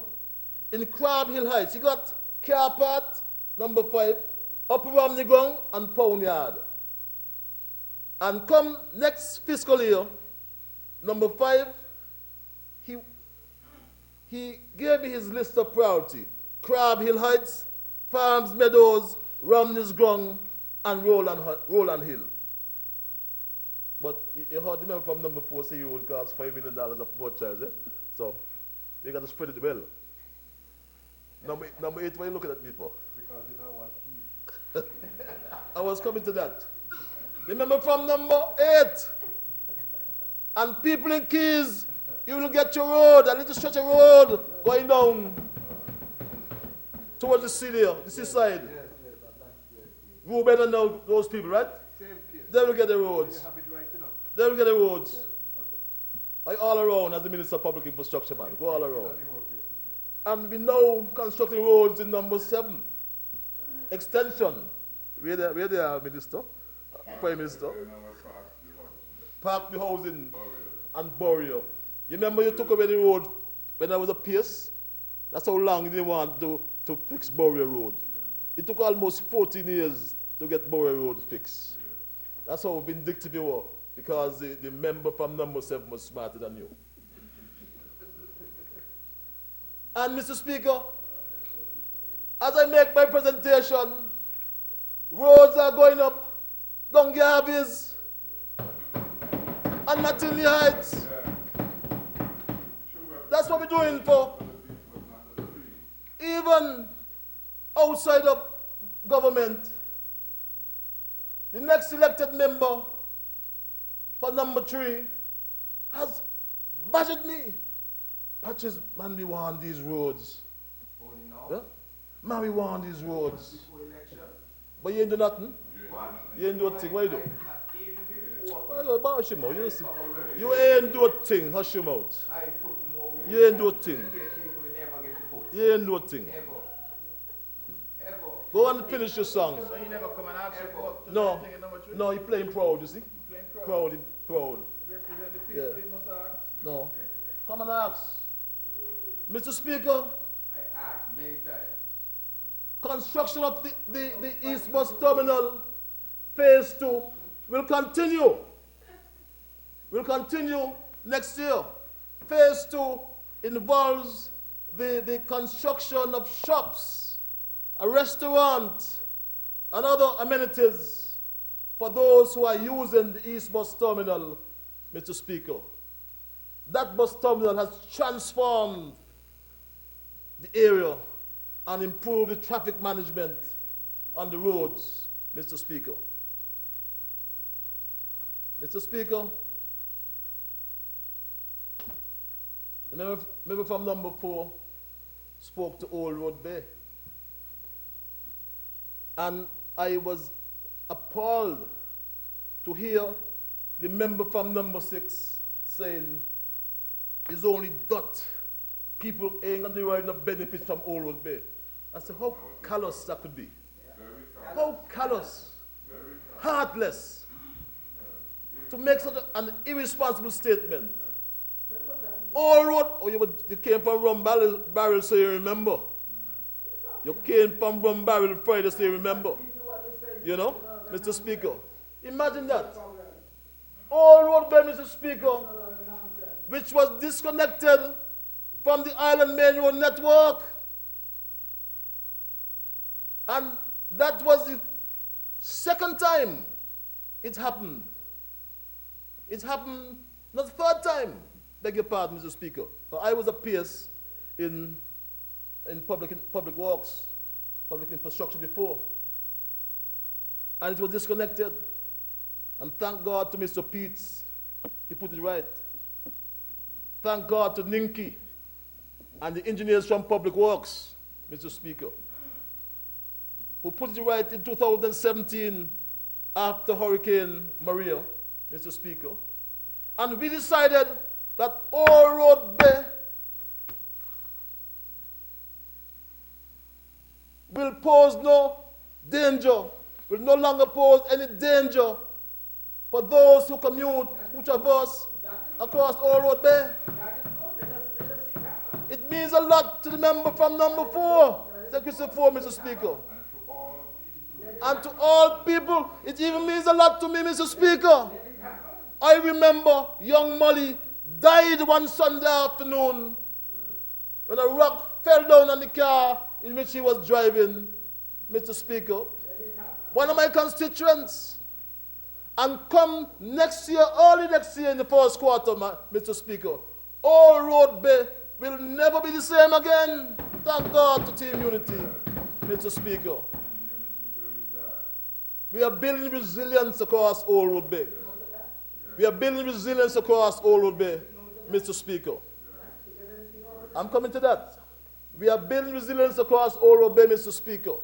[SPEAKER 1] in Crab Hill Heights. He got Car Part, number 5, up around the ground and Pound Yard. And come next fiscal year, number 5, he gave me his list of priority. Crab Hill Heights, Farms Meadows, Romney's Ground, and Roland Hill. But you heard the member from number 4 say you will cost $5 million of both child, eh? So you got to spread it well. Number 8, what are you looking at me for?
[SPEAKER 5] Because you don't want peace.
[SPEAKER 1] I was coming to that. The member from number 8. And people in Keys, you will get your road, a little stretch of road going down towards the city, the seaside.
[SPEAKER 5] Yes,
[SPEAKER 1] Ruben and those people, right?
[SPEAKER 5] same case.
[SPEAKER 1] They will get the roads.
[SPEAKER 5] You have it right enough.
[SPEAKER 1] They will get the roads.
[SPEAKER 5] Yes, okay.
[SPEAKER 1] I all around as the Minister of Public Infrastructure, man. Go all around.
[SPEAKER 5] The whole place.
[SPEAKER 1] And we now constructing roads in number 7. Extension. Where they are, Minister? Prime Minister? Parkview Housing and Burial. You remember you took away the road when I was a Pierce? That's how long they want to fix Burial Road. It took almost 14 years to get Burial Road fixed. That's how vindictive you were, because the member from number 7 was smarter than you. And Mr. Speaker, as I make my presentation, roads are going up, down Garby's, and McTinley Heights. That's what we're doing for even outside of government. The next elected member for number 3 has badgered me. Patches, man, we want these roads.
[SPEAKER 5] Only now?
[SPEAKER 1] Yeah? Man, we want these roads.
[SPEAKER 5] Before election?
[SPEAKER 1] But you ain't do nothing.
[SPEAKER 5] What?
[SPEAKER 1] You ain't do a thing. What you do?
[SPEAKER 5] Even before,
[SPEAKER 1] Well, hush your mouth. You ain't do a thing. Hush your mouth.
[SPEAKER 5] I put more work.
[SPEAKER 1] You ain't do a thing.
[SPEAKER 5] People will ever get to vote.
[SPEAKER 1] You ain't do a thing.
[SPEAKER 5] Ever. Ever.
[SPEAKER 1] Go and finish your song.
[SPEAKER 2] So he never come and ask you what to
[SPEAKER 1] No,
[SPEAKER 2] take a number 3?
[SPEAKER 1] no, he playing proud, you see?
[SPEAKER 2] Playing proud.
[SPEAKER 1] Proud, proud.
[SPEAKER 2] Represent the people,
[SPEAKER 1] Yeah.
[SPEAKER 2] he must ask.
[SPEAKER 1] No. Come and ask. Mr. Speaker,
[SPEAKER 5] I asked many times.
[SPEAKER 1] construction of the East Bus Terminal, Phase 2, will continue. Will continue next year. Phase 2 involves the construction of shops, a restaurant, and other amenities for those who are using the East Bus Terminal, Mr. Speaker. That bus terminal has transformed the area and improved the traffic management on the roads, Mr. Speaker. Mr. Speaker, the member from number 4 spoke to Old Road Bay. And I was appalled to hear the member from number 6 saying it's only dot. People ain't going to derive no benefits from Old Road Bay. I said, how callous that could be. How callous, heartless, to make such an irresponsible statement. Old Road, oh, you came from Rum Barrel, so you remember. You came from Rum Barrel Friday, so you remember. You know, Mr. Speaker. Imagine that. Old Road Bay, Mr. Speaker, which was disconnected from the Island Main Road network. And that was the second time it happened. It happened not the third time, beg your pardon, Mr. Speaker. But I was a PS in public works, public infrastructure before. And it was disconnected. And thank God to Mr. Peets, he put it right. Thank God to Ninky and the engineers from Public Works, Mr. Speaker, who put it right in 2017 after Hurricane Maria, Mr. Speaker. And we decided that Old Road Bay will pose no danger, will no longer pose any danger for those who commute, who traverse across Old Road Bay. It means a lot to the member from number 4, Secretary 4, Mr. Speaker. And to all people, it even means a lot to me, Mr. Speaker. I remember young Molly died one Sunday afternoon when a rock fell down on the car in which he was driving, Mr. Speaker. One of my constituents. And come next year, early next year in the first quarter, Mr. Speaker, Old Road Bay will never be the same again. Thank God to Team Unity, Mr. Speaker. We are building resilience across Old Road Bay. We are building resilience across Old Road Bay, Mr. Speaker. I'm coming to that. We are building resilience across Old Road Bay, Mr. Speaker.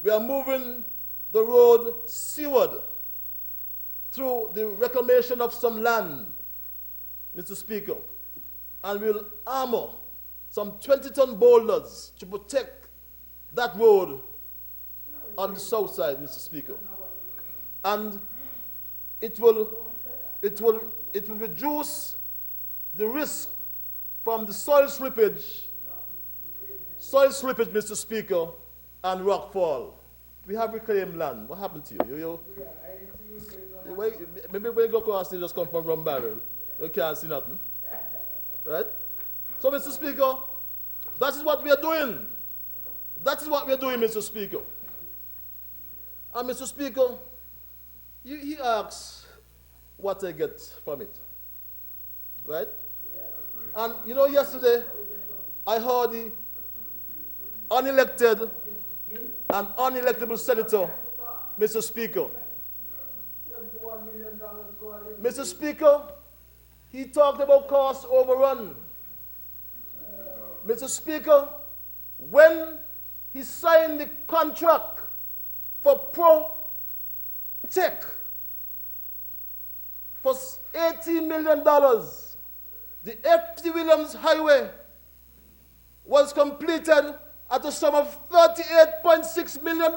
[SPEAKER 1] We are moving the road seaward through the reclamation of some land, Mr. Speaker. And we'll armor some 20-ton boulders to protect that road on the south side, Mr. Speaker. And it will reduce the risk from the soil slippage, Mr. Speaker, and rockfall. We have reclaimed land. What happened to you? Maybe when you go across, you just come from Rum Barrel. You can't see nothing. Right? So, Mr. Speaker, That is what we are doing. That is what we are doing, Mr. Speaker. And Mr. Speaker, he asks what I get from it. Right? And you know, yesterday, I heard the unelected and unelectable senator, Mr. Speaker. Mr. Speaker, he talked about cost overrun. Mr. Speaker, when he signed the contract for Pro Tech for $80 million, the F.T. Williams Highway was completed at a sum of $38.6 million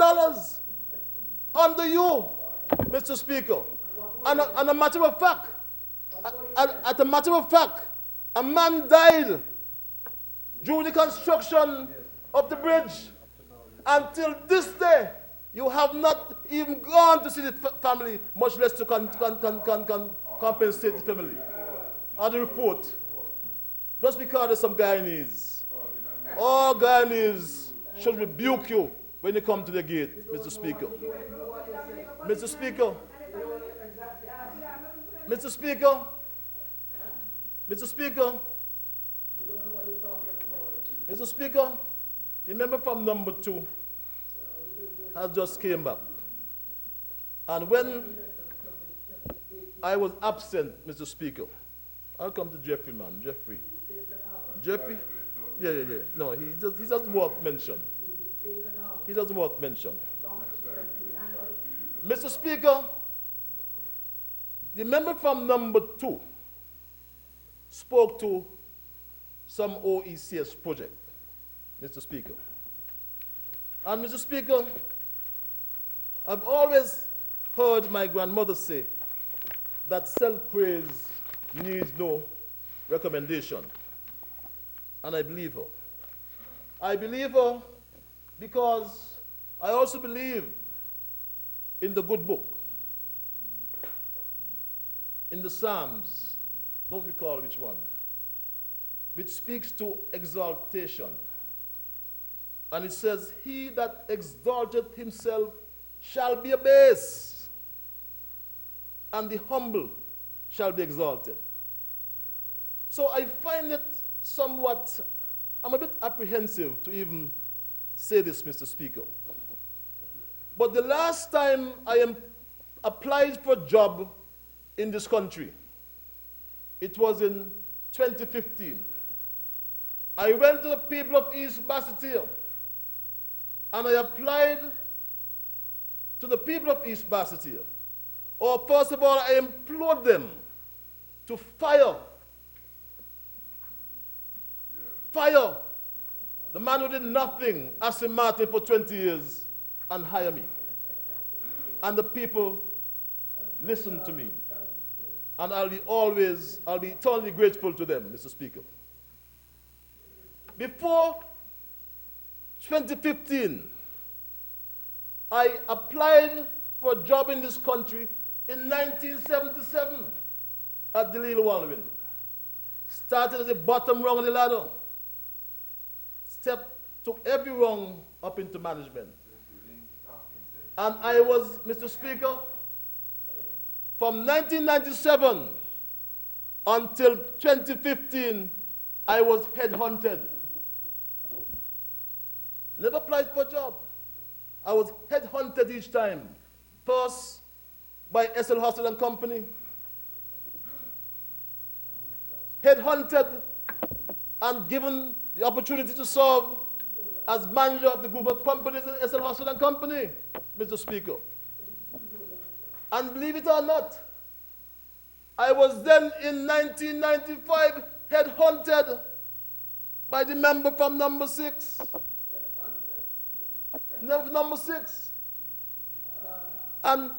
[SPEAKER 1] under you, Mr. Speaker. And a matter of fact, a man died during the construction of the bridge. Until this day, you have not even gone to see the family, much less to compensate the family. And the report, just because there's some Guyanese, all Guyanese should rebuke you when you come to the gate, Mr. Speaker. Mr. Speaker. Mr. Speaker. Mr. Speaker. Mr. Speaker, the member from number 2 has just came back. And when I was absent, Mr. Speaker, I'll come to Jeffrey, man. Jeffrey? Yeah. No, he doesn't worth mention. He doesn't worth mention. Mr. Speaker, the member from number 2 spoke to some OECS project, Mr. Speaker. And Mr. Speaker, I've always heard my grandmother say that self-praise needs no recommendation. And I believe her. I believe her because I also believe in the good book, in the Psalms, don't recall which one, which speaks to exaltation. And it says, he that exalteth himself shall be abased, and the humble shall be exalted. So I find it somewhat, I'm a bit apprehensive to even say this, Mr. Speaker. But the last time I applied for a job in this country, it was in 2015. I went to the people of East Basseterre, and I applied to the people of East Basseterre. Or first of all, I implored them to fire the man who did nothing, Aston Martin, for 20 years, and hire me. And the people listened to me. And I'll be eternally grateful to them, Mr. Speaker. Before 2015, I applied for a job in this country in 1977 at Delil Walwyn. Started at the bottom rung of the ladder. Took every rung up into management. And I was, Mr. Speaker, from 1997 until 2015, I was headhunted. Never applied for a job. I was headhunted each time. First by SL Hustle and Company. Headhunted and given the opportunity to serve as manager of the group of companies in SL Hustle and Company, Mr. Speaker. And believe it or not, I was then in 1995 headhunted by the member from number 6. Number 6. And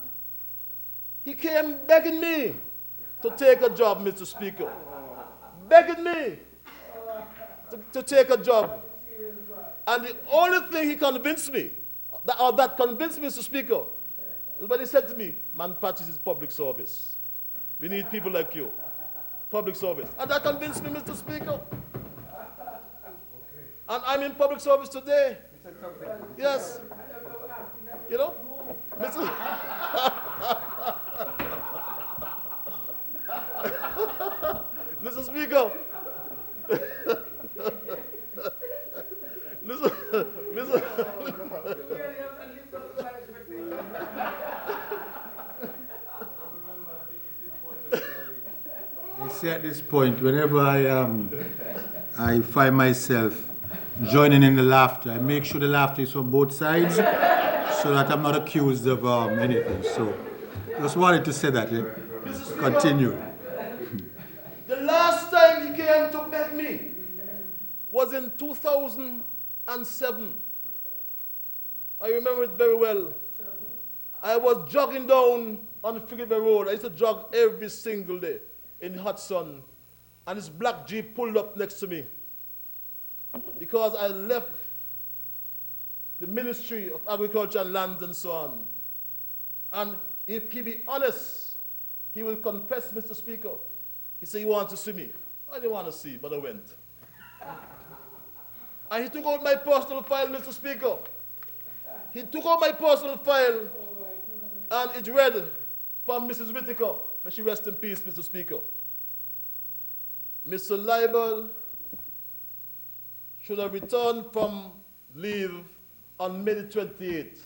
[SPEAKER 1] he came begging me to take a job, Mr. Speaker. Begging me to take a job. And the only thing he convinced me, that convinced me, Mr. Speaker, is when he said to me, man, Patches is public service. We need people like you. Public service. And that convinced me, Mr. Speaker. And I'm in public service today. Yes. You know? Mr. Mr. Speaker. Mr.
[SPEAKER 3] I say at this point, whenever I find myself joining in the laughter, I make sure the laughter is from both sides so that I'm not accused of anything. So just wanted to say that. Continue.
[SPEAKER 1] The last time he came to beg me was in 2007. I remember it very well. I was jogging down on the Frigate Bay Road. I used to jog every single day in the hot sun. And this black Jeep pulled up next to me because I left the Ministry of Agriculture and Lands and so on. And if he be honest, he will confess, Mr. Speaker. He said he wanted to see me. I didn't want to see, but I went. And he took out my personal file, Mr. Speaker. He took out my personal file, and it read from Mrs. Whittaker. May she rest in peace, Mr. Speaker. Mr. Liburd should have returned from leave on May the 28th.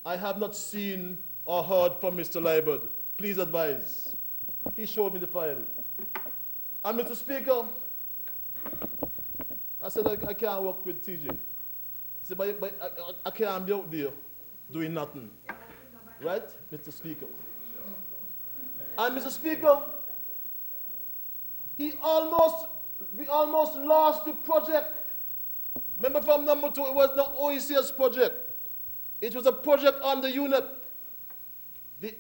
[SPEAKER 1] I have not seen or heard from Mr. Liburd. Please advise. He showed me the file. And Mr. Speaker, I said, I can't work with TJ. He said, but I can't be out there doing nothing. Right, Mr. Speaker? And Mr. Speaker, we almost lost the project. Remember from number 2, it was not OECS project. It was a project under UNEP, the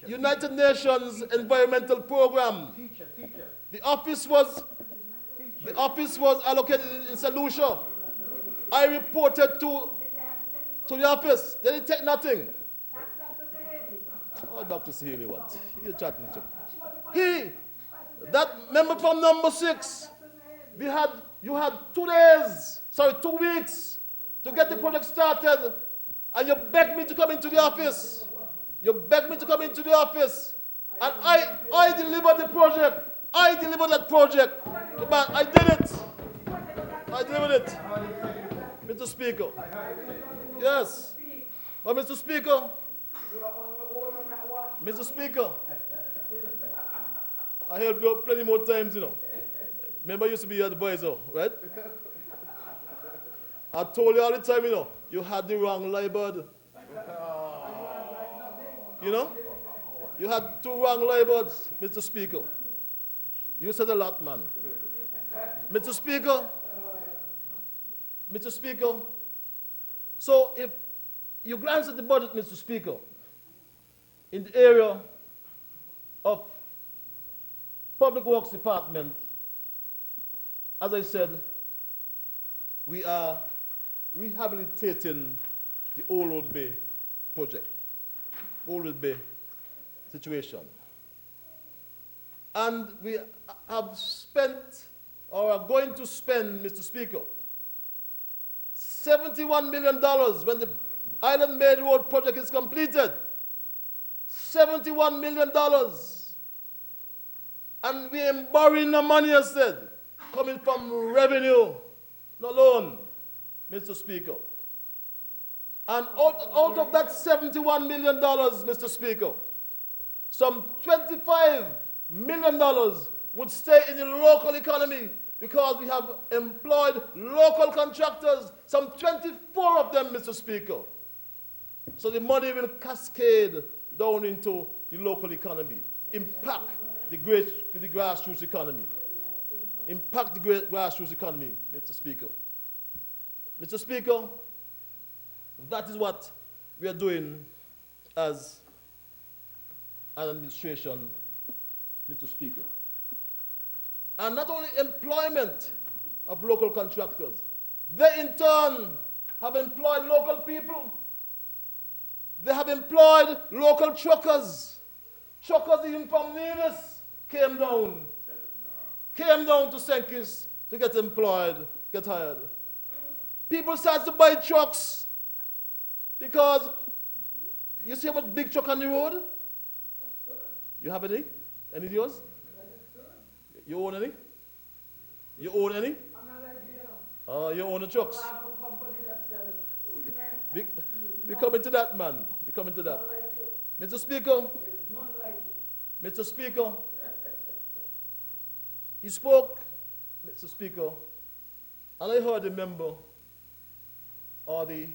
[SPEAKER 1] United Nations Environmental Program. The office was allocated in St. Lucia. I reported to the office. They didn't take nothing. Oh, Dr. Sahili, what? You're chatting to. That member from number 6, you had 2 weeks to get the project started, and you begged me to come into the office. You begged me to come into the office, and I delivered the project. I delivered that project. Man, I did it. I delivered it. Mr. Speaker. Yes. But Mr. Speaker, I helped you out plenty more times, you know. Remember I used to be your advisor, right? I told you all the time, you know, you had the wrong Liburd. You know? You had 2 wrong Liburds, Mr. Speaker. You said a lot, man. Mr. Speaker, so if you glance at the budget, Mr. Speaker, in the area of Public Works Department, as I said, we are rehabilitating the Old Road Bay project, Old Road Bay situation. And we have spent, or are going to spend, Mr. Speaker, $71 million when the Island Main Road project is completed. $71 million. And we ain't borrowing the money, I said, coming from revenue, no loan, Mr. Speaker. And out of that $71 million, Mr. Speaker, some $25 million would stay in the local economy because we have employed local contractors, some 24 of them, Mr. Speaker. So the money will cascade down into the local economy, impact the grassroots economy. Impact the grassroots economy, Mr. Speaker. Mr. Speaker, that is what we are doing as an administration, Mr. Speaker. And not only employment of local contractors, they in turn have employed local people. They have employed local truckers. Truckers even from Nevis came down to St. Kitts to get employed get hired. People start to buy trucks because you see how much big truck on the road? You have any? Any of yours? You own any? You own any? You own the trucks. We come into that, man. We come into that. Mr. Speaker. Mr. Speaker. He spoke, Mr. Speaker, and I heard the member or the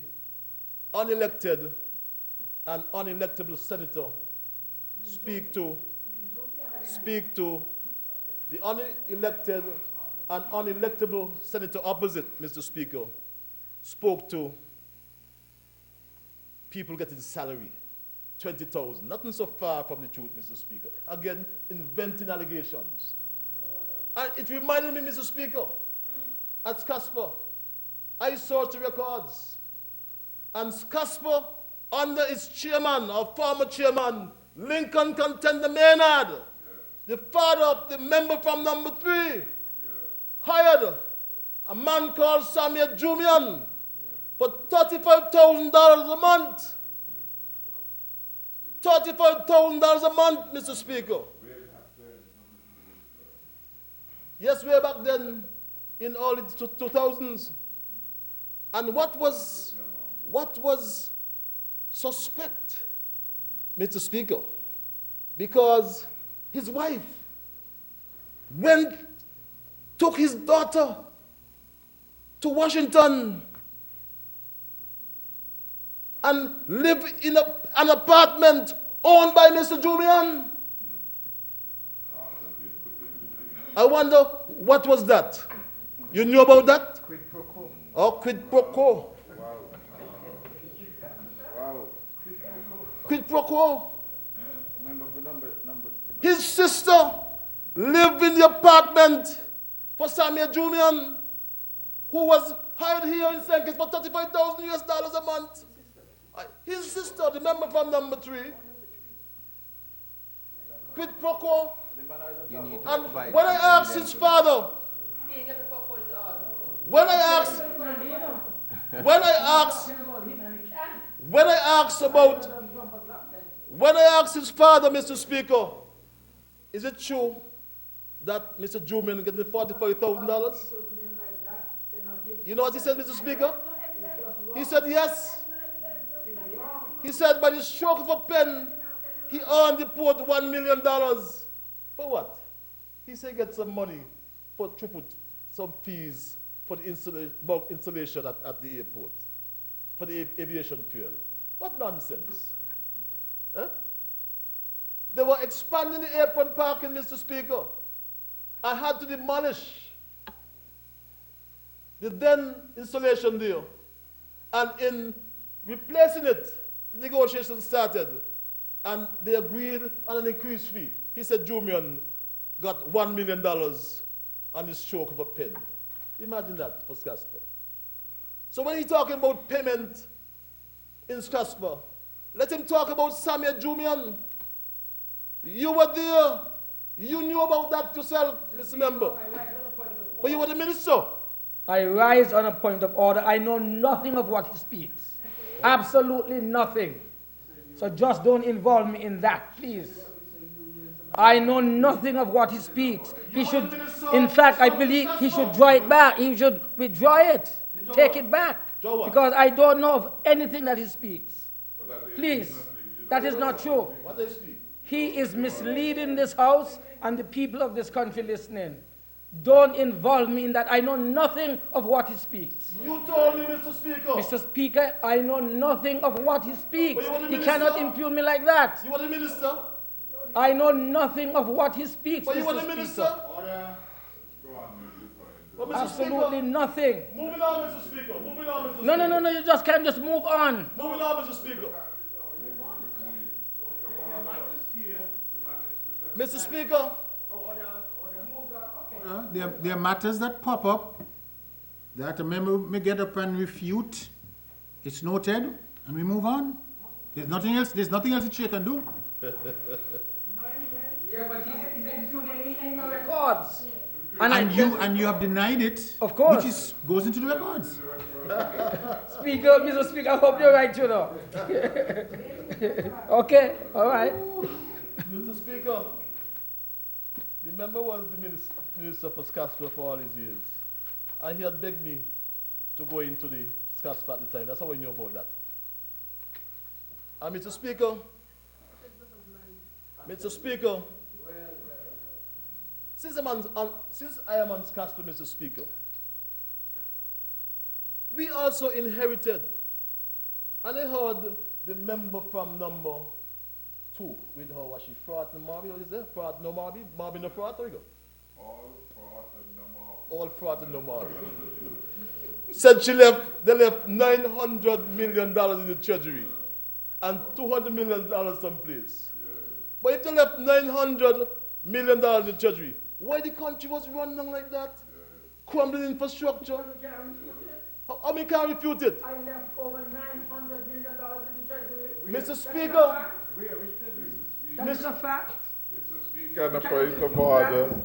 [SPEAKER 1] unelected and unelectable senator speak to the unelected and unelectable senator opposite, Mr. Speaker, spoke to people getting salary, 20,000. Nothing so far from the truth, Mr. Speaker. Again, inventing allegations. And it reminded me, Mr. Speaker, at Scasper, I searched the records. And Scasper, under its chairman, or former chairman, Lincoln Contender Maynard, the father of the member from number 3, hired a man called Samuel Jumian for $35,000 a month. $35,000 a month, Mr. Speaker. Yes, way back then, in early 2000s. And what was suspect, Mr. Speaker? Because his wife took his daughter to Washington and lived in an apartment owned by Mr. Jumian. I wonder, what was that? You knew about that?
[SPEAKER 5] Quid pro quo.
[SPEAKER 1] Oh, quid pro quo.
[SPEAKER 5] Wow.
[SPEAKER 1] Quid pro quo.
[SPEAKER 5] Remember the number.
[SPEAKER 1] His sister lived in the apartment for Samuel Jumian, who was hired here in St. Kitts for $35,000 a month. His sister, the member from number 3. Quid pro quo. And when I asked his father, when I asked his father, Mr. Speaker, is it true that Mr. Jumian getting $45,000? You know what he said, Mr. Speaker? He said yes. He said by the stroke of a pen, he earned the port $1 million. For what? He said get some money for throughput, some fees for the bulk installation at the airport, for the aviation fuel. What nonsense? Huh? They were expanding the airport parking, Mr. Speaker. I had to demolish the then installation there. And in replacing it, the negotiations started. And they agreed on an increased fee. He said Jumian got $1 million on the stroke of a pen. Imagine that for Scasper. So when he's talking about payment in Scasper, let him talk about Samuel Jumian. You were there. You knew about that yourself, Mr. Member. But you were the minister.
[SPEAKER 2] I rise on a point of order. I know nothing of what he speaks. Absolutely nothing. So just don't involve me in that, please. I know nothing of what he speaks. He should, in fact, I believe he should draw it back. He should withdraw it. Take it back. Because I don't know of anything that he speaks. Please, that is not true. He is misleading this house and the people of this country listening. Don't involve me in that. I know nothing of what he speaks.
[SPEAKER 1] You told me, Mr. Speaker.
[SPEAKER 2] Mr. Speaker, I know nothing of what he speaks. He cannot impugn me like that.
[SPEAKER 1] You were the minister.
[SPEAKER 2] I know nothing of what he speaks,
[SPEAKER 1] But you were the
[SPEAKER 2] Mr.
[SPEAKER 1] minister.
[SPEAKER 2] Speaker.
[SPEAKER 1] Well, Mr.
[SPEAKER 2] Absolutely
[SPEAKER 1] Speaker,
[SPEAKER 2] nothing.
[SPEAKER 1] moving on, Mr. Speaker. Moving on, Mr. Speaker.
[SPEAKER 2] No, you just can't just move on.
[SPEAKER 1] Moving on, Mr. Speaker. Mr. Speaker.
[SPEAKER 3] There are matters that pop up that a member may get up and refute. It's noted, and we move on. There's nothing else the chair can do.
[SPEAKER 2] Yeah, but he's impugning me in the records.
[SPEAKER 3] And you have denied it.
[SPEAKER 6] Of course.
[SPEAKER 3] Which goes into the records.
[SPEAKER 6] Speaker, Mr. Speaker, I hope you're right, you know. Okay, all right.
[SPEAKER 1] Mr. Speaker, the member was the minister for SCASPA for all his years. And he had begged me to go into the SCASPA at the time. That's how I knew about that. And Mr. Speaker, since I am on SCASPA, Mr. Speaker, we also inherited, and I heard the member from number 2 with her, was she fraud and Marby? What is that? Fraud, no Marby? Marby, no fraud? There we go.
[SPEAKER 4] All fraud and no Marby.
[SPEAKER 1] All fraud and no Marby. Said they left $900 million in the treasury and $200 million someplace. Yeah. But if they left $900 million in the treasury, why the country was running like that? Yeah. Crumbling infrastructure? How many can refute it?
[SPEAKER 2] I left over $900 million in the treasury.
[SPEAKER 1] Mr. Speaker.
[SPEAKER 2] That's a fact.
[SPEAKER 4] Mr. Speaker, on a point of order,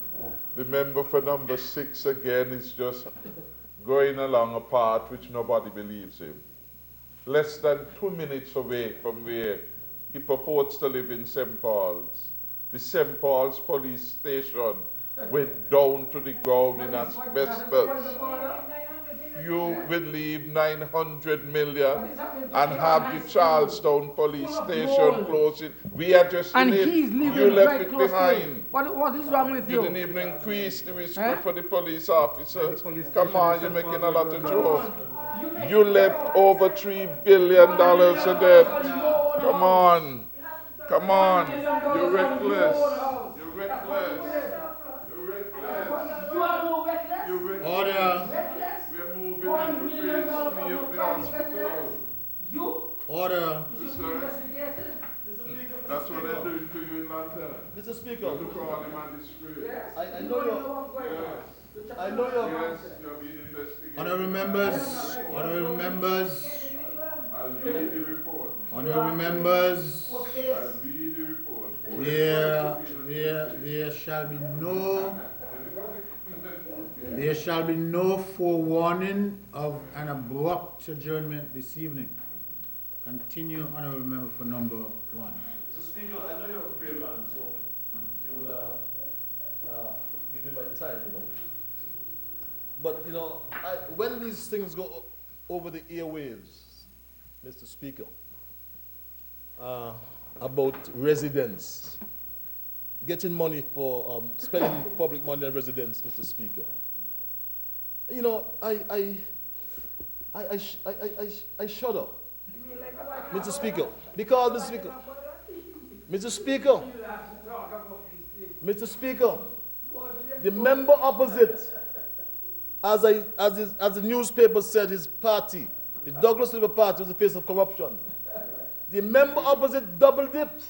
[SPEAKER 4] the member for number 6 again is just going along a path which nobody believes him. Less than 2 minutes away from where he purports to live in St. Paul's, the St. Paul's police station went down to the ground in asbestos. You will leave 900 million and have the Charlestown police station closing. We are just
[SPEAKER 6] And
[SPEAKER 4] in
[SPEAKER 6] he's
[SPEAKER 4] it.
[SPEAKER 6] living
[SPEAKER 4] You left
[SPEAKER 6] right
[SPEAKER 4] it
[SPEAKER 6] close to
[SPEAKER 4] behind.
[SPEAKER 6] it. What is wrong with
[SPEAKER 4] You
[SPEAKER 6] you?
[SPEAKER 4] didn't even increase the respect for the police officers. Come on, you're making a lot of jokes. You left over $3 billion in debt. Come on. Come on. You're reckless. You're reckless. You're reckless. You're reckless.
[SPEAKER 3] Order.
[SPEAKER 4] We're moving into phase 3 of the hospital.
[SPEAKER 3] Order.
[SPEAKER 4] That's what they're doing to you in London.
[SPEAKER 1] Mr. Speaker.
[SPEAKER 4] You call him a disgrace.
[SPEAKER 1] I know you're. I know you're.
[SPEAKER 4] Yes, you're being investigated.
[SPEAKER 3] Honorable members.
[SPEAKER 4] I'll read the report.
[SPEAKER 3] Honorable members.
[SPEAKER 4] I'll read the report.
[SPEAKER 3] There shall be no forewarning of an abrupt adjournment this evening. Continue, honorable member for number 1.
[SPEAKER 1] Mr. Speaker, I know you're a free man, so you will give me my time, you know. But, you know, when these things go over the airwaves, Mr. Speaker, about residents, getting money for, spending public money on residents, Mr. Speaker. You know, I shudder, Mr. Speaker, because, Mr. Speaker, the member opposite, as the newspaper said, his party, the Douglas River Party, was the face of corruption. The member opposite double-dipped,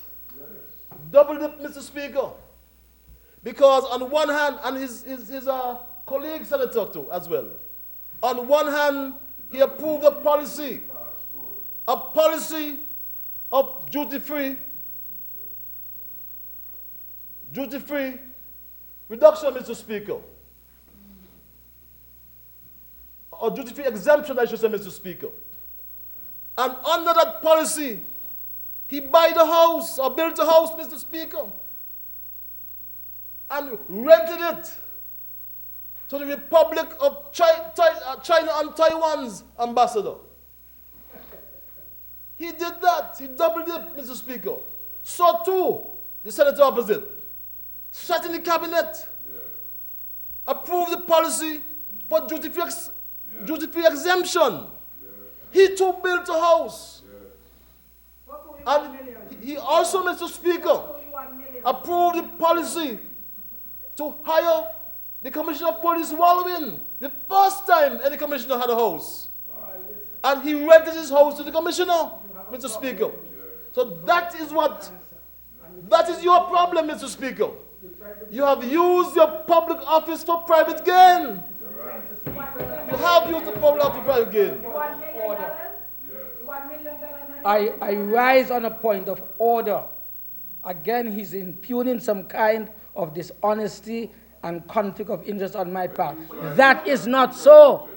[SPEAKER 1] Mr. Speaker, because on one hand, and his colleague senator too, as well. On one hand, he approved a policy of duty-free reduction, Mr. Speaker. Or duty-free exemption, I should say, Mr. Speaker. And under that policy, he built a house, Mr. Speaker, and rented it to the Republic of China and Taiwan's ambassador. He did that. He doubled it, Mr. Speaker. So too, the senator opposite sat in the cabinet, approved the policy for duty-free exemption. He too built a house. And he also, Mr. Speaker, approved the policy to hire the Commissioner of Police Wallowing, the first time any commissioner had a house. And he rented his house to the commissioner, Mr. Speaker. So that is your problem, Mr. Speaker. You have used your public office for private gain. You have used the public office for private gain.
[SPEAKER 6] I rise on a point of order. Again, he's impugning some kind of dishonesty and conflict of interest on my part. That is not so.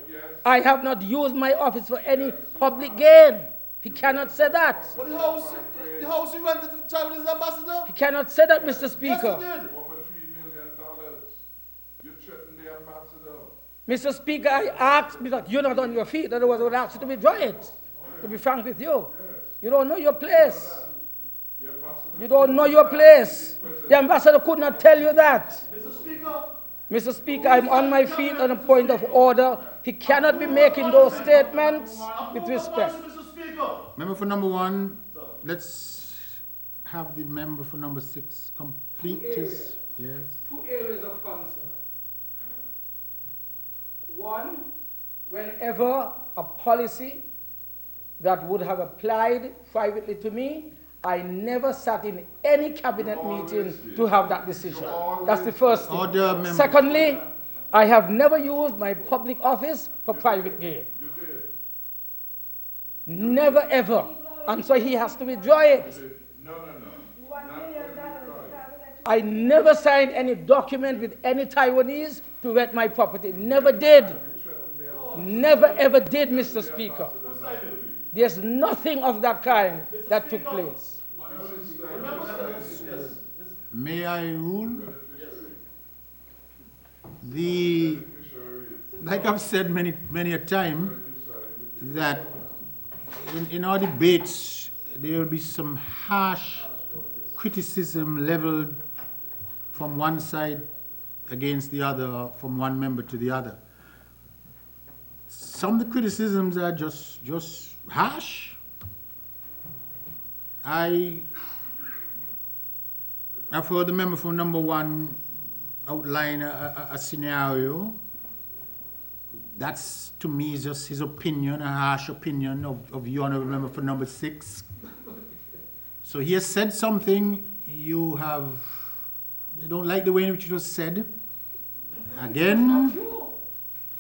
[SPEAKER 6] I have not used my office for any public gain. He cannot say that.
[SPEAKER 1] But the house you rented to the Chinese ambassador?
[SPEAKER 6] He cannot say that, Mr. Speaker.
[SPEAKER 1] Yes, he did.
[SPEAKER 4] Over $3 million. You threatened the ambassador.
[SPEAKER 6] Mr. Speaker, I asked, because you're not on your feet, otherwise I would ask you to withdraw it. To be frank with you. You don't know your place. You don't know your place. The ambassador could not tell you that.
[SPEAKER 1] Mr. Speaker.
[SPEAKER 6] Mr. Speaker, I'm on my feet on a point of order. He cannot be making those statements with respect.
[SPEAKER 1] Mr. Speaker.
[SPEAKER 3] Member for number 1, let's have the member for number 6 complete his, yes.
[SPEAKER 6] 2 areas of concern. One, whenever a policy that would have applied privately to me, I never sat in any cabinet meeting to have that decision. That's the first thing.
[SPEAKER 3] Order, member.
[SPEAKER 6] Secondly, I have never used my public office for private gain. Never ever. And so he has to withdraw it.
[SPEAKER 4] No.
[SPEAKER 6] I never signed any document with any Taiwanese to rent my property. Never did. Never ever did, Mr. Speaker. There's nothing of that kind that took place.
[SPEAKER 3] May I rule? Like I've said many a time, that in our debates, there will be some harsh criticism leveled from one side against the other, or from one member to the other. Some of the criticisms are just harsh. I've heard the member from number 1 outline a scenario. That's, to me, just his opinion, a harsh opinion of you, honorable member for number 6. So he has said something, you don't like the way in which it was said. Again.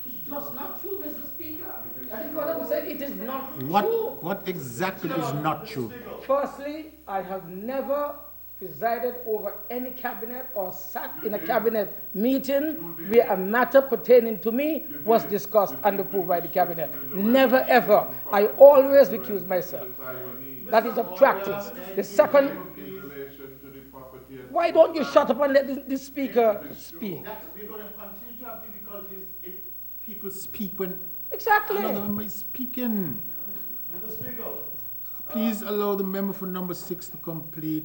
[SPEAKER 6] It's just not true, Mr. Speaker. That is what I'm saying. It is not true.
[SPEAKER 3] What exactly is not true?
[SPEAKER 6] Firstly, I have never presided over any cabinet or sat in a cabinet meeting where a matter pertaining to me was discussed and approved by the cabinet. Never ever. I always recuse myself. That is a practice. The second, why don't you shut up and let the speaker speak?
[SPEAKER 3] We're going to continue to have difficulties if people speak when
[SPEAKER 6] Exactly.
[SPEAKER 3] another member is speaking.
[SPEAKER 1] Mr. Speaker.
[SPEAKER 3] Please allow the member for number 6 to complete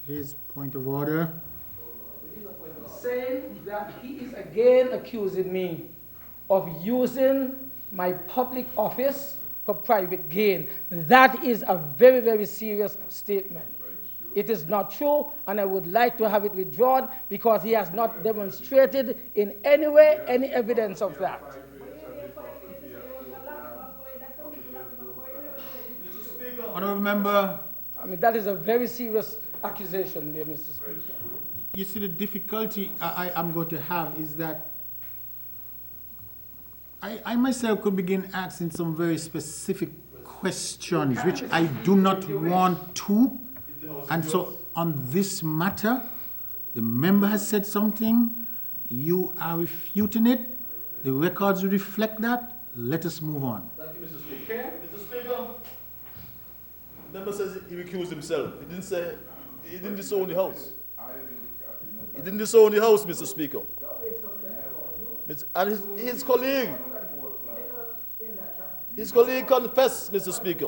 [SPEAKER 3] his point of order.
[SPEAKER 6] Saying that he is again accusing me of using my public office for private gain. That is a very, very serious statement. It is not true, and I would like to have it withdrawn because he has not demonstrated in any way any evidence of that.
[SPEAKER 3] Honorable member,
[SPEAKER 6] I mean, that is a very serious accusation there, Mr. Speaker.
[SPEAKER 3] you see the difficulty I'm going to have is that I myself could begin asking some very specific questions which I do not want to. And so on this matter, the member has said something, you are refuting it, the records reflect that, let us move on.
[SPEAKER 1] Thank you, Mr. Speaker. Mr. Speaker. The member says he recused himself. He didn't say, he didn't disown the house. He didn't disown the house, Mr. Speaker. And his colleague confessed, Mr. Speaker.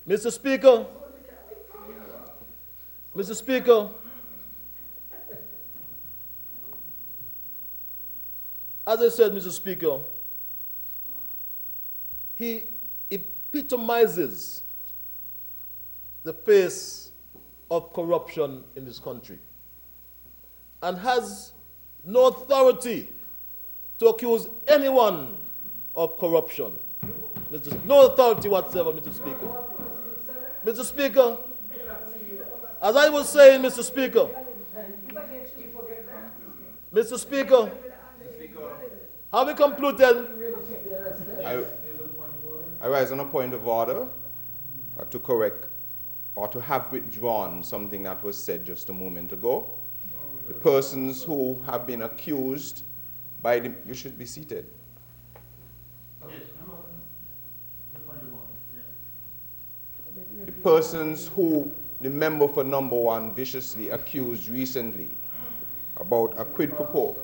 [SPEAKER 1] Mr. Speaker. Mr. Speaker. As I said, Mr. Speaker, he epitomizes the face of corruption in this country and has no authority to accuse anyone of corruption. No authority whatsoever, Mr. Speaker. Mr. Speaker, as I was saying, Mr. Speaker, Mr. Speaker, have we concluded?
[SPEAKER 7] I rise on a point of order to correct or to have withdrawn something that was said just a moment ago. the persons who have been accused by the, you should be seated. The persons who the member for number 1 viciously accused recently about a quid pro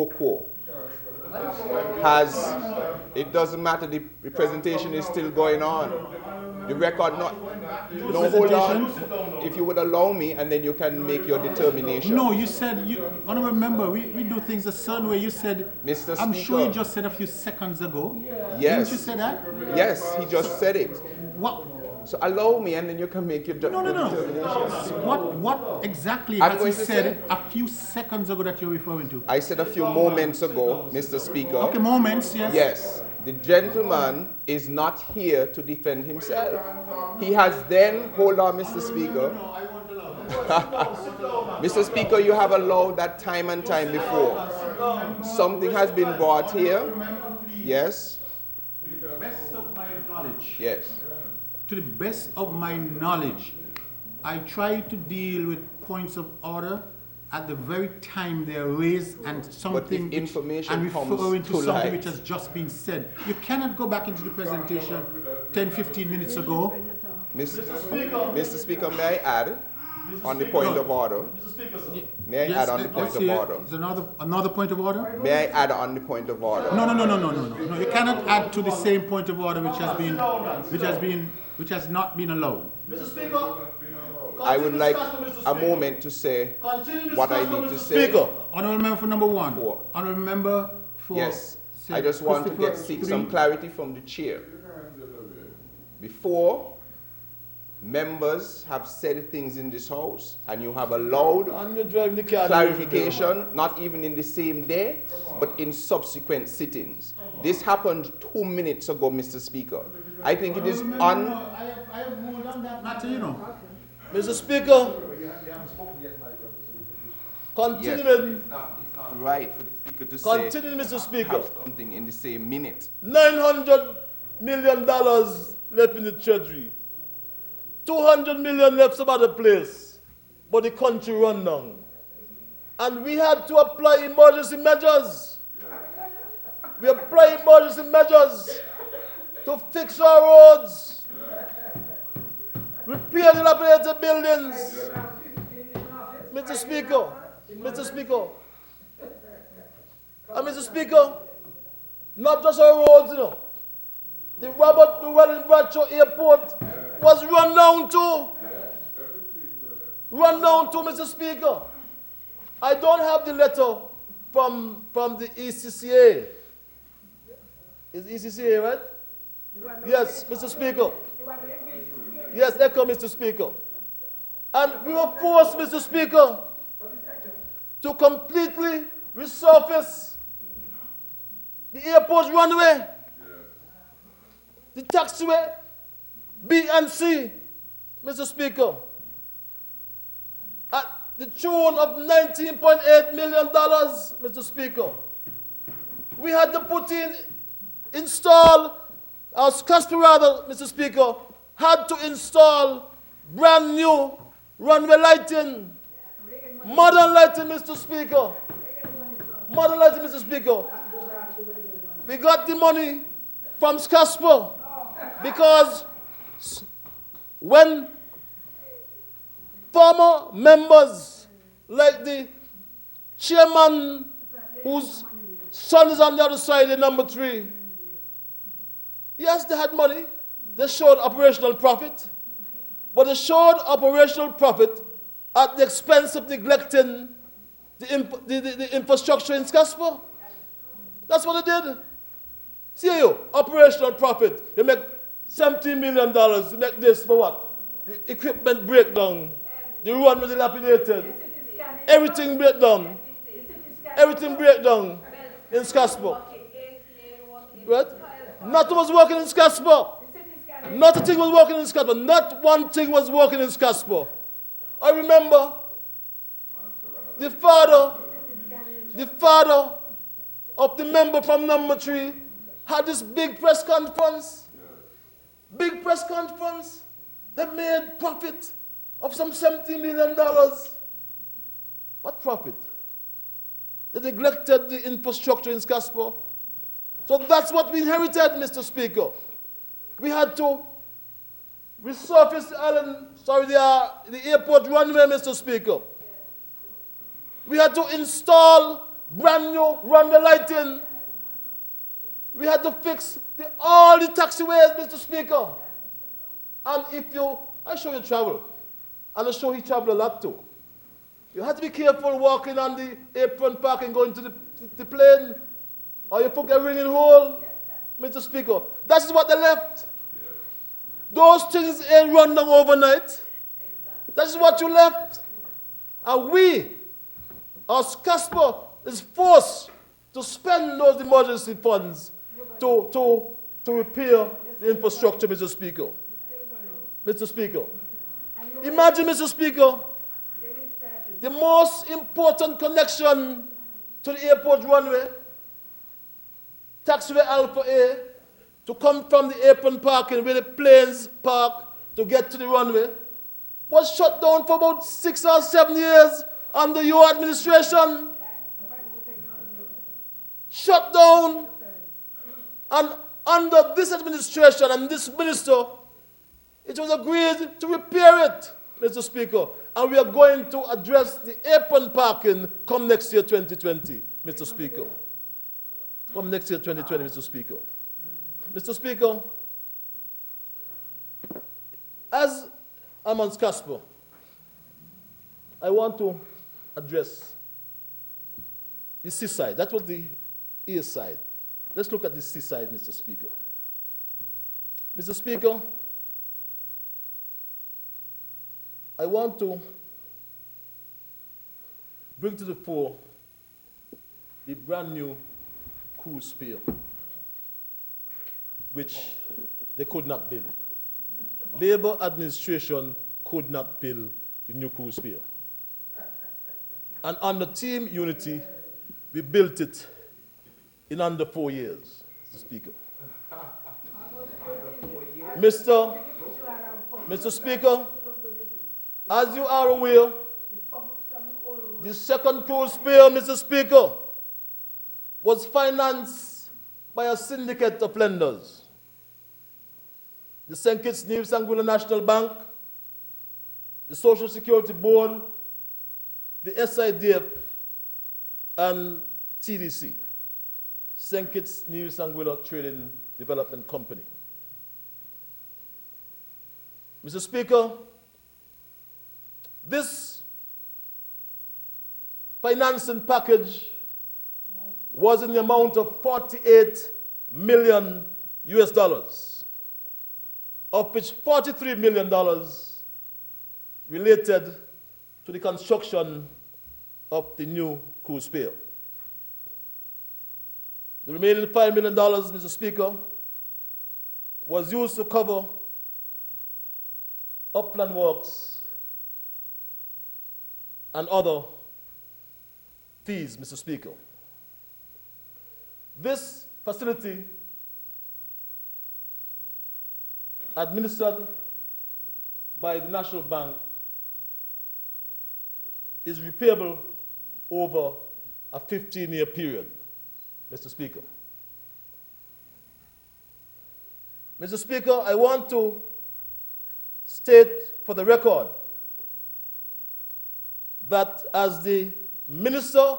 [SPEAKER 7] quo has, it doesn't matter, the presentation is still going on. The record not, no, hold on. If you would allow me, and then you can make your determination.
[SPEAKER 3] No, you said, honorable member, we do things a certain way. You said,
[SPEAKER 7] Mr.
[SPEAKER 3] I'm
[SPEAKER 7] Speaker,
[SPEAKER 3] sure you just said a few seconds ago.
[SPEAKER 7] yes.
[SPEAKER 3] Didn't you say that?
[SPEAKER 7] Yes, he just said it.
[SPEAKER 3] What?
[SPEAKER 7] So allow me, and then you can make your
[SPEAKER 3] No.
[SPEAKER 7] determination.
[SPEAKER 3] What exactly
[SPEAKER 7] I'm
[SPEAKER 3] has he
[SPEAKER 7] going to
[SPEAKER 3] said a few seconds ago that you're referring to?
[SPEAKER 7] I said a few moments ago, Mr. Speaker.
[SPEAKER 3] Okay, moments, yes.
[SPEAKER 7] Yes, the gentleman is not here to defend himself. He has then, hold on, Mr. Speaker. Mr. Speaker, you have allowed that time and time before. Something has been brought here. Yes.
[SPEAKER 3] To the best of my knowledge.
[SPEAKER 7] Yes.
[SPEAKER 3] To the best of my knowledge, I try to deal with points of order at the very time they're raised and something
[SPEAKER 7] information
[SPEAKER 3] and
[SPEAKER 7] comes
[SPEAKER 3] referring to
[SPEAKER 7] to
[SPEAKER 3] something
[SPEAKER 7] light.
[SPEAKER 3] which has just been said. You cannot go back into the presentation 10, 15 minutes ago.
[SPEAKER 7] Mr. Speaker, may I add on the point of order? May I add on the point of order?
[SPEAKER 3] Is another point of order?
[SPEAKER 7] May I add on the point of order?
[SPEAKER 3] No. You cannot add to the same point of order which has not been allowed.
[SPEAKER 1] Mr. Speaker,
[SPEAKER 7] I would like a moment to say what I need to say.
[SPEAKER 1] Speaker.
[SPEAKER 3] Honorable member for number 1.
[SPEAKER 7] Four.
[SPEAKER 3] Honorable member for...
[SPEAKER 7] Yes, I just want to seek some clarity from the chair. Before, members have said things in this house, and you have allowed
[SPEAKER 1] And you're driving the car.
[SPEAKER 7] clarification, not even in the same day, but in subsequent sittings. This happened 2 minutes ago, Mr. Speaker. I think it is
[SPEAKER 3] I have ruled on that matter, you know.
[SPEAKER 1] Mr. Speaker, continuing,
[SPEAKER 7] it's not right for the speaker to
[SPEAKER 1] continuing, Mr. Speaker.
[SPEAKER 7] have something in the same minute.
[SPEAKER 1] $900 million left in the treasury. 200 million left some other place. But the country run down. And we had to apply emergency measures. We apply emergency measures to fix our roads, repair dilapidated buildings. Mr. Speaker, Mr. Speaker, and Mr. Speaker, not just our roads, you know. The Robert Llewellyn Bradshaw Airport was run down too. Run down too, Mr. Speaker. I don't have the letter from the ECCA. Is ECCA, right? Yes, Mr. Speaker. Yes, echo, Mr. Speaker. And we were forced, Mr. Speaker, to completely resurface the airport's runway, the taxiway, B and C, Mr. Speaker, at the tune of $19.8 million, Mr. Speaker. We had to install, Mr. Speaker, had to install brand new runway lighting, modern lighting, Mr. Speaker. Modern lighting, Mr. Speaker. We got the money from SCASPA because when former members like the chairman whose son is on the other side in number 3, yes, they had money. They showed operational profit. But they showed operational profit at the expense of neglecting the infrastructure in SCASPA. That's what they did. See you, operational profit. You make $17 million. You make this for what? The equipment breakdown. The road was dilapidated. Everything breakdown. Everything breakdown in SCASPA. Right? Nothing was working in SCASPA. Not a thing was working in SCASPA. Not one thing was working in SCASPA. I remember the father of the member from number 3 had this big press conference. Big press conference. They made profit of some $70 million. What profit? They neglected the infrastructure in Casper. So that's what we inherited, Mr. Speaker. We had to resurface the island, the airport runway, Mr. Speaker. We had to install brand new runway lighting. We had to fix all the taxiways, Mr. Speaker. And I show you travel, and I show he travel a lot too. You have to be careful walking on the apron park and going to the plane, or you put a ringing hole, Mr. Speaker. That is what they left. Those things ain't run down overnight. That is what you left. And we, as Casper, is forced to spend those emergency funds to repair the infrastructure, Mr. Speaker. Mr. Speaker. Imagine, Mr. Speaker, the most important connection to the airport runway, taxiway Alpha A, to come from the apron parking where the planes park to get to the runway, was shut down for about 6 or 7 years under your administration. Shut down. And under this administration and this minister, it was agreed to repair it, Mr. Speaker. And we are going to address the apron parking come next year, 2020, Mr. Speaker. Come next year, 2020, Mr. Speaker. Mr. Speaker, as I'm on Casper, I want to address the seaside. That was the east side. Let's look at the seaside, Mr. Speaker. Mr. Speaker, I want to bring to the fore the brand new cruise pier, which they could not build. Labour administration could not build the new cruise pier. And under Team Unity, we built it in under 4 years, Mr. Speaker. Mr. Speaker, as you are aware, the second cruise pier, Mr. Speaker, was financed by a syndicate of lenders. The St. Kitts Nevis Anguilla National Bank, the Social Security Board, the SIDF, and TDC, St. Kitts Nevis Anguilla Trading Development Company. Mr. Speaker, this financing package was in the amount of 48 million US dollars, of which $43 million related to the construction of the new cruise pier. The remaining $5 million, Mr. Speaker, was used to cover upland works and other fees, Mr. Speaker. This facility, administered by the National Bank, is repayable over a 15-year period, Mr. Speaker. Mr. Speaker, I want to state for the record that as the Minister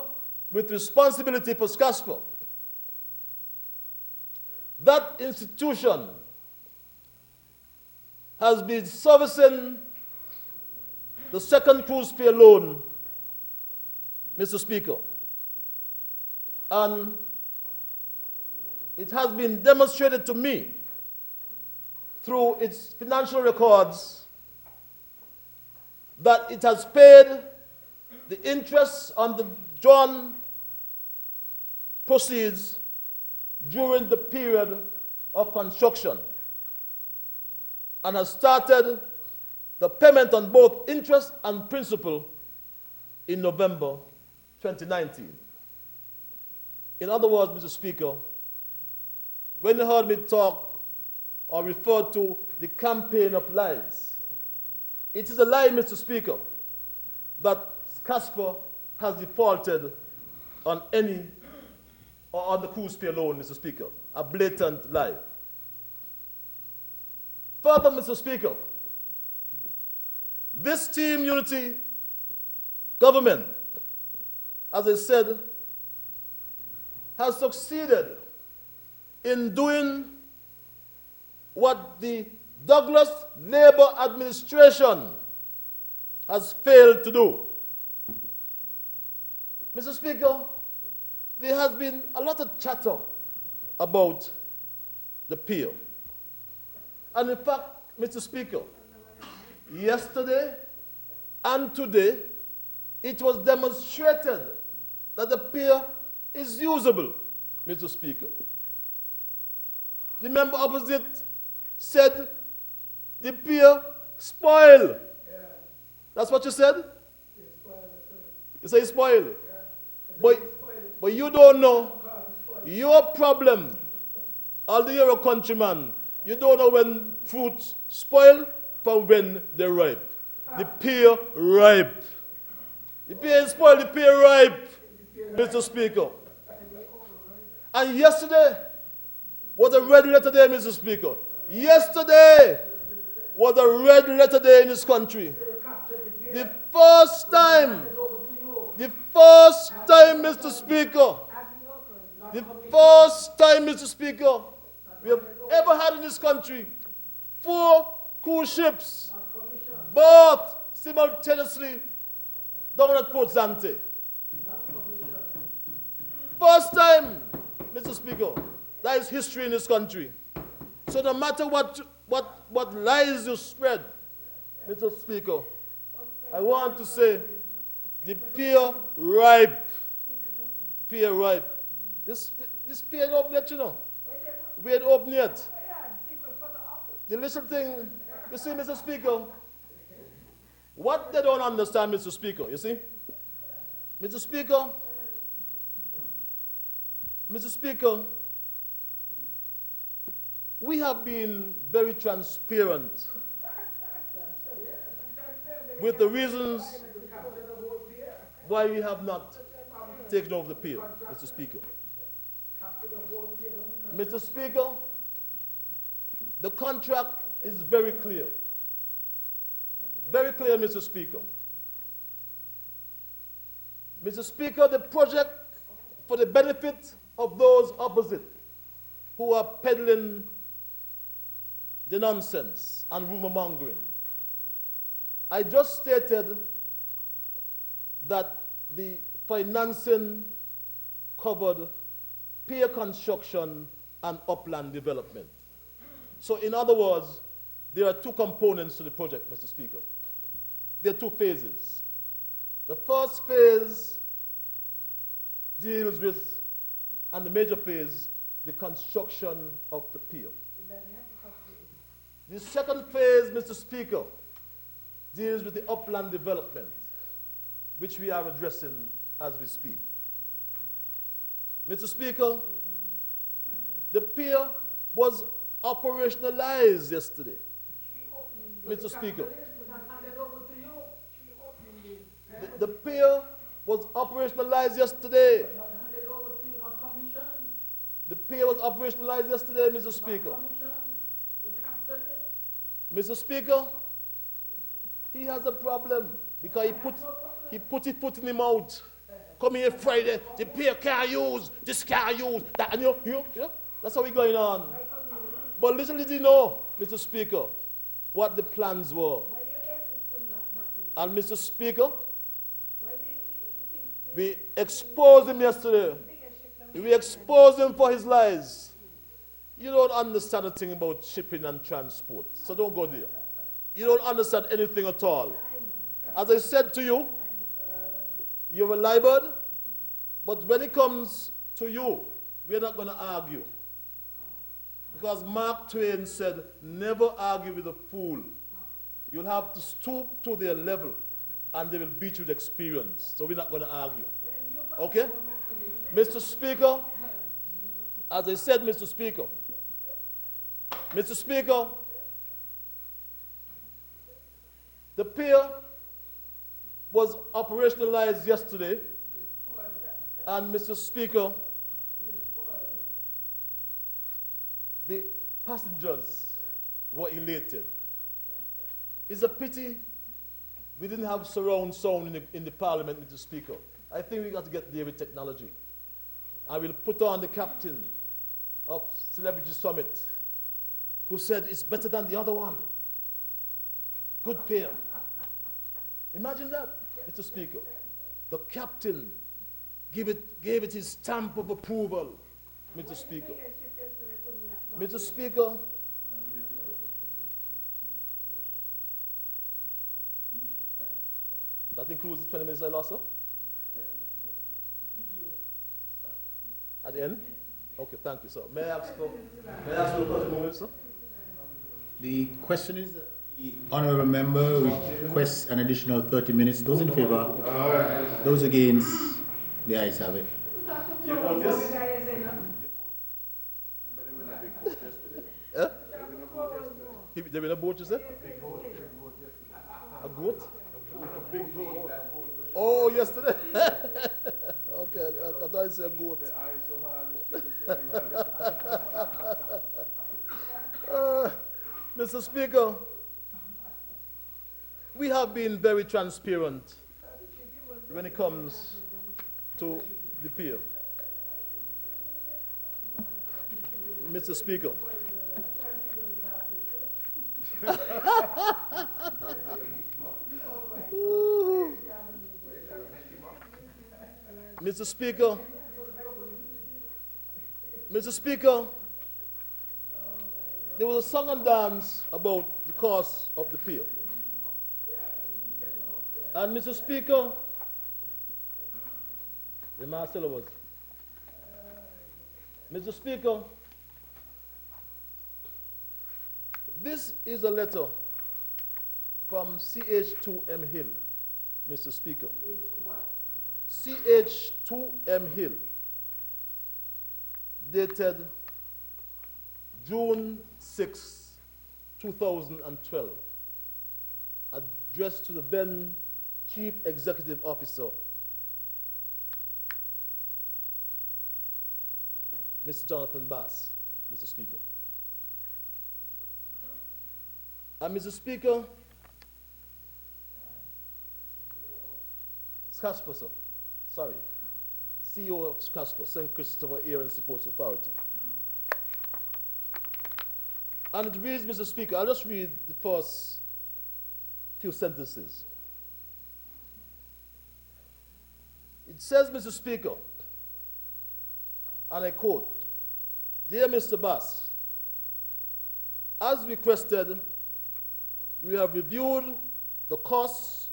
[SPEAKER 1] with responsibility for SCASPA, that institution has been servicing the second cruise pier loan, Mr. Speaker. And it has been demonstrated to me through its financial records that it has paid the interest on the drawn proceeds during the period of construction and has started the payment on both interest and principal in November 2019. In other words, Mr. Speaker, when you heard me talk or refer to the campaign of lies, it is a lie, Mr. Speaker, that CASPA has defaulted on any or on the cruise fee alone, Mr. Speaker. A blatant lie. Further, Mr. Speaker, this team unity government, as I said, has succeeded in doing what the Douglas Labour administration has failed to do. Mr. Speaker, there has been a lot of chatter about the peer. And in fact, Mr. Speaker, yesterday and today, it was demonstrated that the peer is usable, Mr. Speaker. The member opposite said the peer spoil. Yeah. That's what you said? You say spoil. Yeah. But you don't know your problem. Although you're a countryman, you don't know when fruits spoil from when they're ripe. The pear ripe. The pear is spoiled, the pear ripe, Mr. Speaker. And yesterday was a red letter day, Mr. Speaker. Yesterday was a red letter day in this country. The first time, Mr. Speaker, the first time, Mr. Speaker, we have ever had in this country 4 cruise ships, both simultaneously down at Port Zante. First time, Mr. Speaker, that is history in this country. So no matter what lies you spread, Mr. Speaker, I want to say the pear ripe. Pear ripe. This pear ain't open yet, you know. We ain't open yet. The little thing, you see, Mr. Speaker, what they don't understand, Mr. Speaker, you see? Mr. Speaker, we have been very transparent with the reasons why we have not taken over the peer, Mr. Speaker. Mr. Speaker, the contract is very clear. Very clear, Mr. Speaker. Mr. Speaker, the project for the benefit of those opposite who are peddling the nonsense and rumor mongering. I just stated that the financing covered pier construction and upland development. So in other words, there are 2 components to the project, Mr. Speaker. There are 2 phases. The first phase deals with, and the major phase, the construction of the pier. The second phase, Mr. Speaker, deals with the upland development, which we are addressing as we speak. Mr. Speaker, the pier was operationalized yesterday. Mr. Speaker, the pier was operationalized yesterday. The pier was operationalized yesterday, Mr. Speaker. Mr. Speaker, he has a problem because he put his foot in his mouth. Come here Friday, the pier can't use, this can't use, that, and you know, that's how we're going on. But little did he know, Mr. Speaker, what the plans were. And Mr. Speaker, we exposed him yesterday. We exposed him for his lies. You don't understand a thing about shipping and transport, so don't go there. You don't understand anything at all. As I said to you, you're a Liburd, but when it comes to you, we're not going to argue. Because Mark Twain said, never argue with a fool. You'll have to stoop to their level, and they will beat you with experience. So we're not going to argue. Okay? Mr. Speaker, as I said, Mr. Speaker, the pier was operationalized yesterday. And Mr. Speaker, the passengers were elated. It's a pity we didn't have surround sound in the Parliament, Mr. Speaker. I think we got to get there with technology. I will put on the captain of Celebrity Summit, who said it's better than the other one. Good pair. Imagine that, Mr. Speaker. The captain gave it his stamp of approval, Mr. Speaker. Mr. Speaker, that includes the 20 minutes I lost, sir? At the end? Okay, thank you, sir. May I ask for a moment, sir?
[SPEAKER 3] The question is that the honourable member requests an additional 30 minutes. Those in favour? Those against? The ayes have it.
[SPEAKER 1] You want this? They win a boat, you said? A goat? A big goat. Oh, yesterday? Okay, I thought you said a goat. Mr. Speaker, we have been very transparent when it comes to the peer. Mr. Speaker. Mr. Speaker, Mr. Speaker, there was a song and dance about the cost of the pill. And Mr. Speaker, the Marcelo was. Mr. Speaker, this is a letter from CH2M Hill, Mr. Speaker. CH2M Hill, dated June 6, 2012, addressed to the then Chief Executive Officer, Mr. Jonathan Bass, Mr. Speaker. And Mr. Speaker, Scasper, sir. Sorry. CEO of Scasper, St. Christopher Area Supports Authority. And it reads, Mr. Speaker, I'll just read the first few sentences. It says, Mr. Speaker, and I quote, "Dear Mr. Bass, as requested, we have reviewed the costs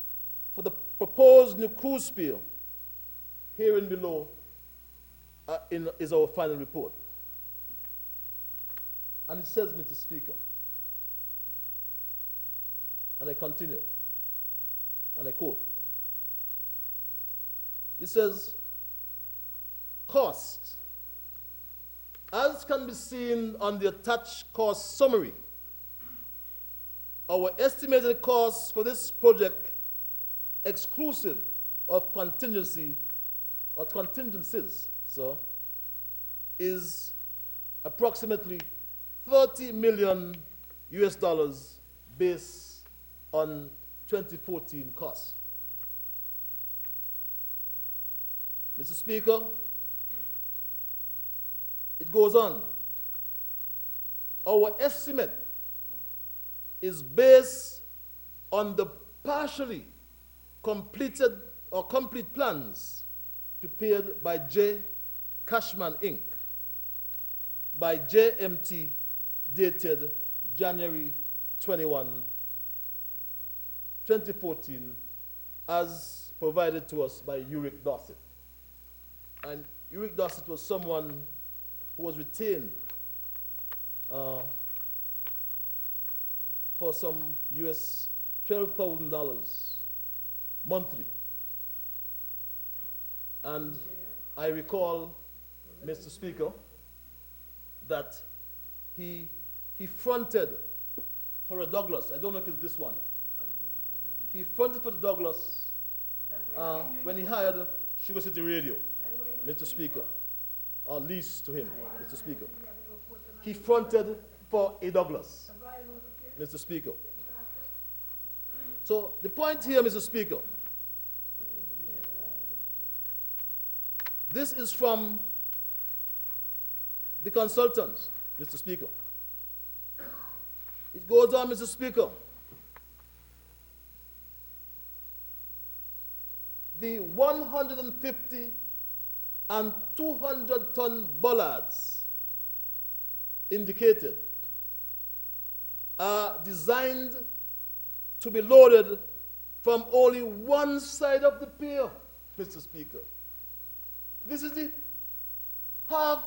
[SPEAKER 1] for the proposed new cruise pier. Herein below is our final report." And it says, Mr. Speaker, and I continue, and I quote, it says, "Cost, as can be seen on the attached cost summary, our estimated cost for this project, exclusive of contingencies, so, is approximately $30 million US based on 2014 costs." Mr. Speaker, it goes on. Our estimate is based on the partially completed or complete plans prepared by J. Cashman, Inc., by JMT, dated January 21, 2014, as provided to us by Uric Dorset. And Uric Dorset was someone who was retained for some US $12,000 monthly. And I recall, Mr. Speaker, that he fronted for a Douglas. I don't know if it's this one. He fronted for the Douglas when he hired Sugar City Radio, Mr. Speaker, or leased to him, Mr. Speaker. He fronted for A. Douglas, Mr. Speaker. So the point here, Mr. Speaker, this is from the consultants, Mr. Speaker. It goes on, Mr. Speaker. The 150 and 200-ton bollards indicated are designed to be loaded from only one side of the pier, Mr. Speaker. This is the half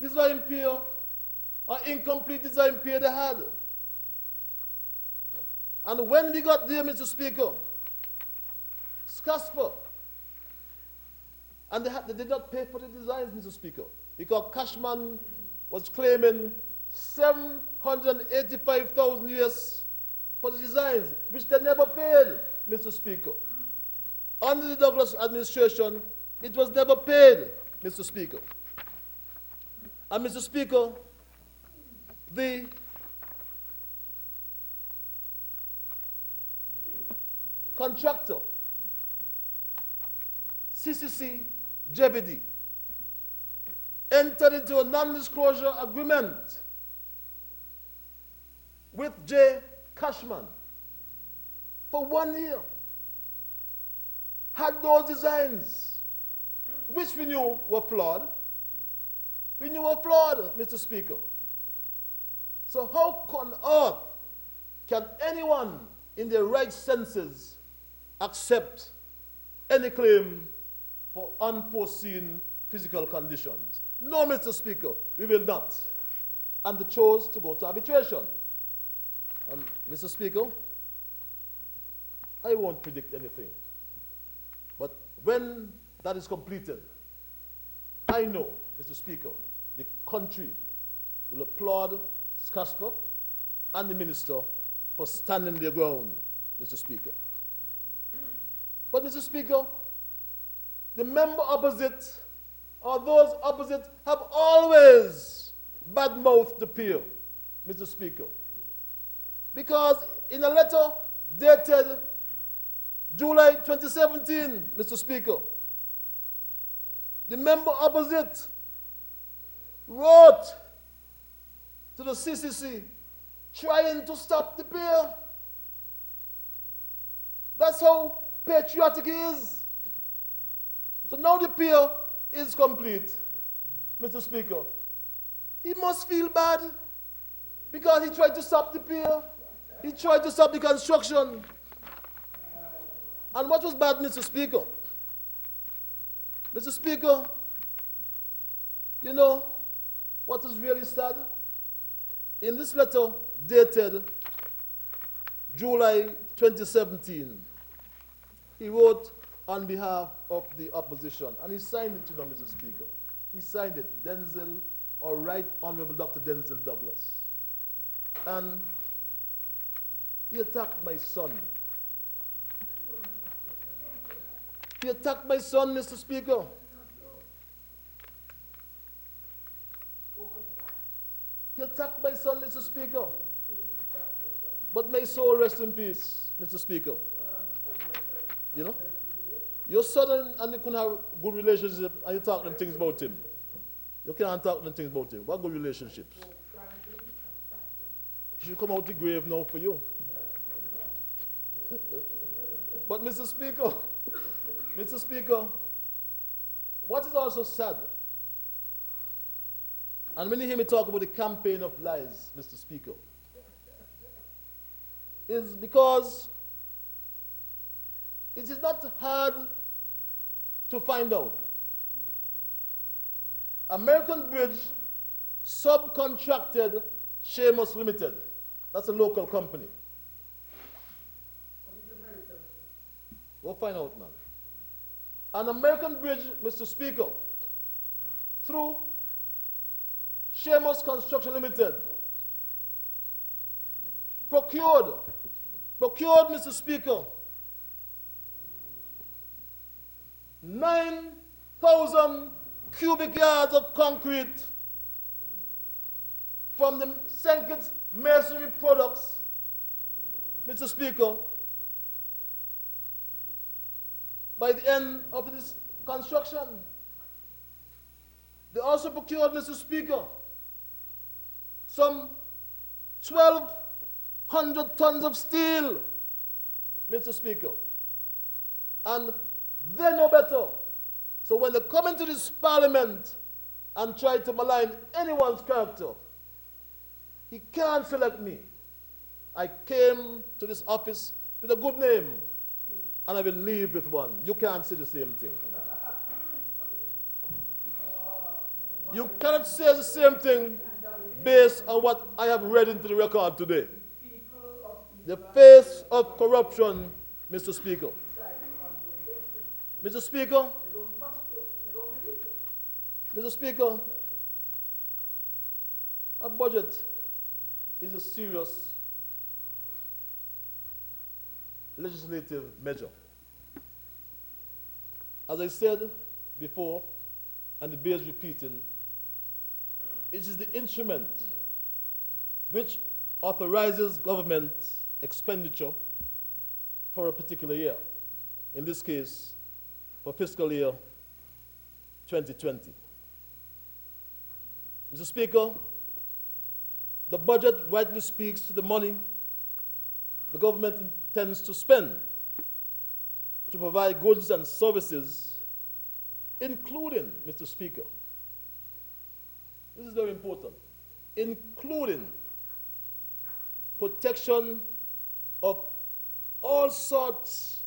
[SPEAKER 1] design pier or incomplete design pier they had. And when we got there, Mr. Speaker, Scasper, and they did not pay for the designs, Mr. Speaker, because Cashman was claiming 785,000 US for the designs, which they never paid, Mr. Speaker. Under the Douglas administration, it was never paid, Mr. Speaker. And Mr. Speaker, the contractor, CCC JVD, entered into a non-disclosure agreement with J. Cashman for 1 year. Had those designs, which we knew were flawed. We knew were flawed, Mr. Speaker. So how on earth can anyone in their right senses accept any claim for unforeseen physical conditions? No, Mr. Speaker, we will not. And they chose to go to arbitration. And Mr. Speaker, I won't predict anything. But when that is completed, I know, Mr. Speaker, the country will applaud Scasper and the minister for standing their ground, Mr. Speaker. But, Mr. Speaker, the member opposite, or those opposite, have always badmouthed the peer, Mr. Speaker. Because in a letter dated July 2017, Mr. Speaker, the member opposite wrote to the CCC trying to stop the peer. That's how patriotic he is. So now the pier is complete, Mr. Speaker. He must feel bad because he tried to stop the pier. He tried to stop the construction. And what was bad, Mr. Speaker? Mr. Speaker, you know what is really sad? In this letter dated July 2017, he wrote on behalf of the opposition, and he signed it to them, Mr. Speaker. He signed it, Denzel, or Right Honorable Dr. Denzel Douglas. And he attacked my son. He attacked my son, Mr. Speaker. He attacked my son, Mr. Speaker. But may soul rest in peace, Mr. Speaker. You know? Your son and you couldn't have a good relationship and you talk them things about him. You can't talk them things about him. What good relationships? He should come out the grave now for you. But Mr. Speaker, Mr. Speaker, what is also sad, and when you hear me talk about the campaign of lies, Mr. Speaker, is because it is not hard to find out. American Bridge subcontracted Seamus Limited. That's a local company. We'll find out, man. An American Bridge, Mr. Speaker, through Seamus Construction Limited, procured, Mr. Speaker, 9,000 cubic yards of concrete from the St. Kitts masonry products, Mr. Speaker, by the end of this construction. They also procured, Mr. Speaker, some 1,200 tons of steel, Mr. Speaker. And they know better. So when they come into this parliament and try to malign anyone's character, he can't select me. I came to this office with a good name, and I will leave with one. You can't say the same thing. You cannot say the same thing based on what I have read into the record today. The face of corruption, Mr. Speaker. Mr. Speaker, Mr. Speaker, a budget is a serious legislative measure. As I said before, and it bears repeating, it is the instrument which authorizes government expenditure for a particular year. In this case, for fiscal year 2020. Mr. Speaker, the budget rightly speaks to the money the government intends to spend to provide goods and services, including, Mr. Speaker, this is very important, including protection of all sorts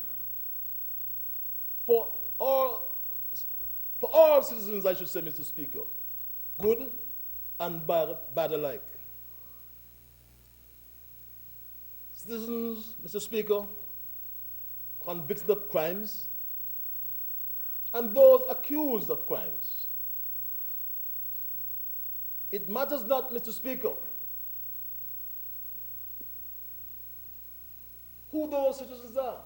[SPEAKER 1] for all citizens, I should say, Mr. Speaker, good and bad alike. Citizens, Mr. Speaker, convicted of crimes, and those accused of crimes. It matters not, Mr. Speaker, who those citizens are.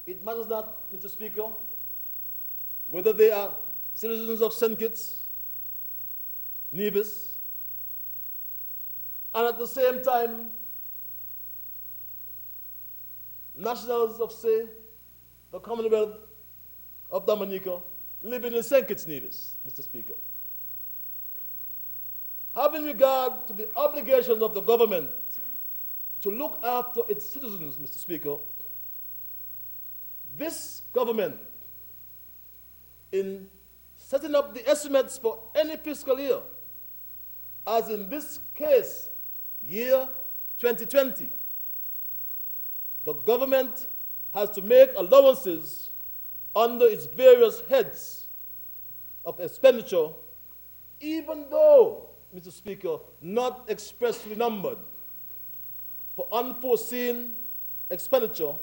[SPEAKER 1] It matters not, Mr. Speaker, whether they are citizens of St. Kitts, Nevis, and at the same time, nationals of, say, the Commonwealth of Dominica living in St. Kitts, Nevis, Mr. Speaker. Having regard to the obligations of the government to look after its citizens, Mr. Speaker, this government, in setting up the estimates for any fiscal year, as in this case, year 2020, the government has to make allowances under its various heads of expenditure, even though, Mr. Speaker, not expressly numbered, for unforeseen expenditure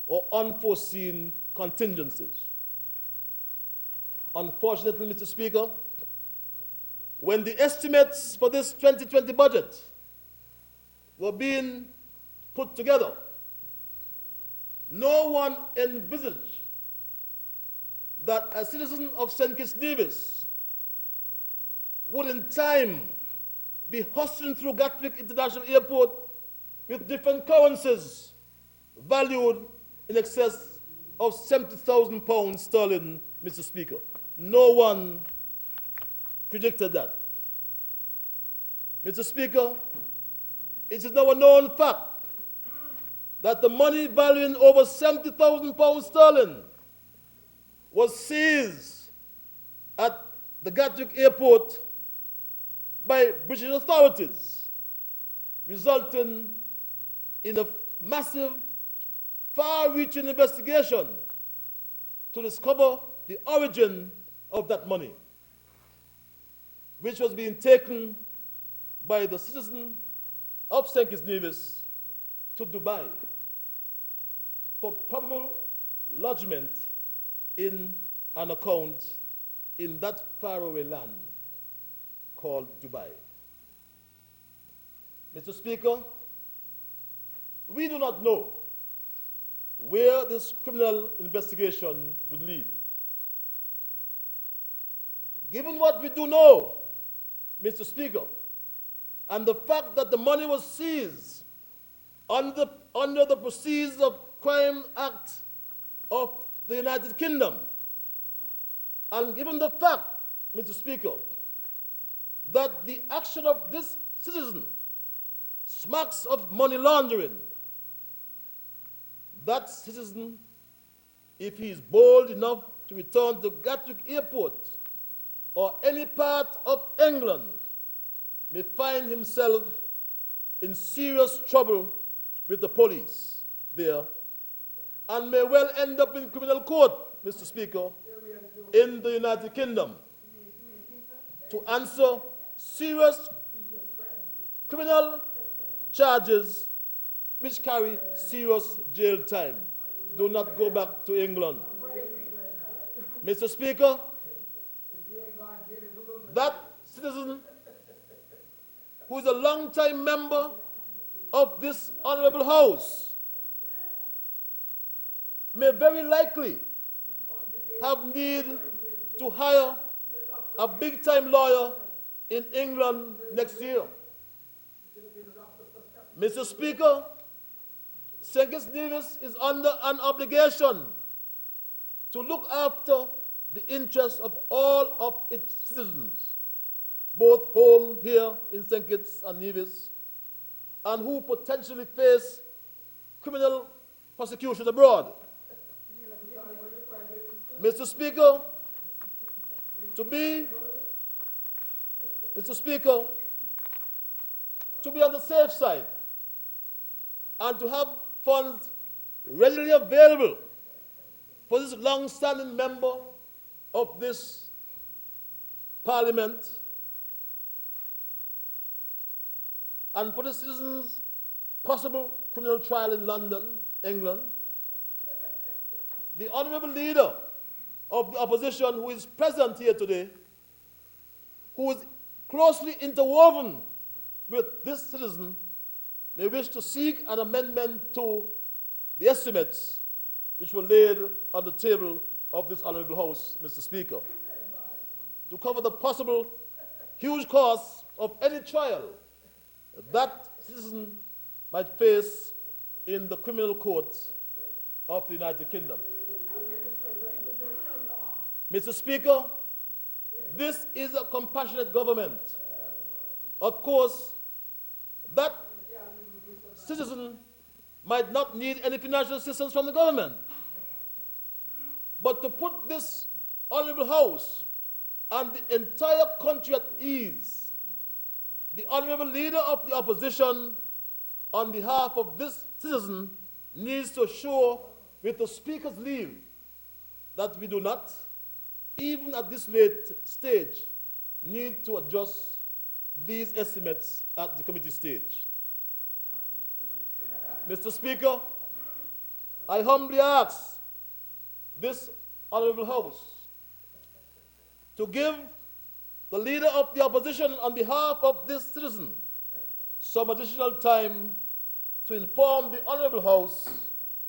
[SPEAKER 1] or unforeseen contingencies. Unfortunately, Mr. Speaker, when the estimates for this 2020 budget were being put together, no one envisaged that a citizen of St. Kitts Nevis would in time be hustling through Gatwick International Airport with different currencies valued in excess of £70,000 sterling, Mr. Speaker. No one predicted that. Mr. Speaker, it is now a known fact that the money valuing over £70,000 sterling was seized at the Gatwick Airport by British authorities, resulting in a massive, far-reaching investigation to discover the origin of that money, which was being taken by the citizen of St. Kitts Nevis to Dubai for probable lodgement in an account in that faraway land called Dubai. Mr. Speaker, we do not know where this criminal investigation would lead. Given what we do know, Mr. Speaker, and the fact that the money was seized under the Proceeds of Crime Act of the United Kingdom, and given the fact, Mr. Speaker, that the action of this citizen smacks of money laundering, that citizen, if he is bold enough to return to Gatwick Airport or any part of England, may find himself in serious trouble with the police there and may well end up in criminal court, Mr. Speaker, in the United Kingdom to answer serious criminal charges which carry serious jail time. Do not go back to England. Mr. Speaker, that citizen who is a long-time member of this honorable House may very likely have need to hire a big-time lawyer in England next year. Mr. Speaker, St. Kitts Nevis is under an obligation to look after the interests of all of its citizens, both home here in St. Kitts and Nevis, and who potentially face criminal prosecution abroad. Mr. Speaker, to be on the safe side and to have funds readily available for this long-standing member of this Parliament and for the citizens' possible criminal trial in London, England, the honorable leader of the opposition who is present here today, who is closely interwoven with this citizen, may wish to seek an amendment to the estimates which were laid on the table of this honorable House, Mr. Speaker, to cover the possible huge costs of any trial that citizen might face in the criminal court of the United Kingdom. Mr. Speaker, this is a compassionate government. Of course, that citizen might not need any financial assistance from the government. But to put this honorable House and the entire country at ease, the honorable leader of the opposition, on behalf of this citizen, needs to assure, with the Speaker's leave, that we do not, even at this late stage, need to adjust these estimates at the committee stage. Mr. Speaker, I humbly ask this honorable House to give the leader of the opposition, on behalf of this citizen, some additional time to inform the honorable House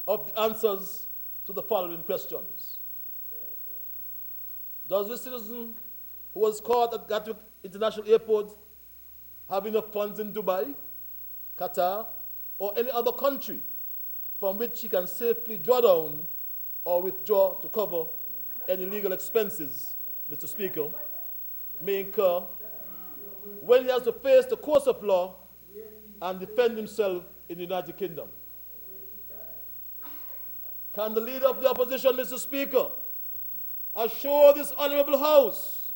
[SPEAKER 1] of the answers to the following questions. Does this citizen who was caught at Gatwick International Airport have enough funds in Dubai, Qatar, or any other country from which he can safely draw down or withdraw to cover any legal expenses, Mr. Speaker, may incur when he has to face the course of law and defend himself in the United Kingdom? Can the leader of the opposition, Mr. Speaker, assure this honorable House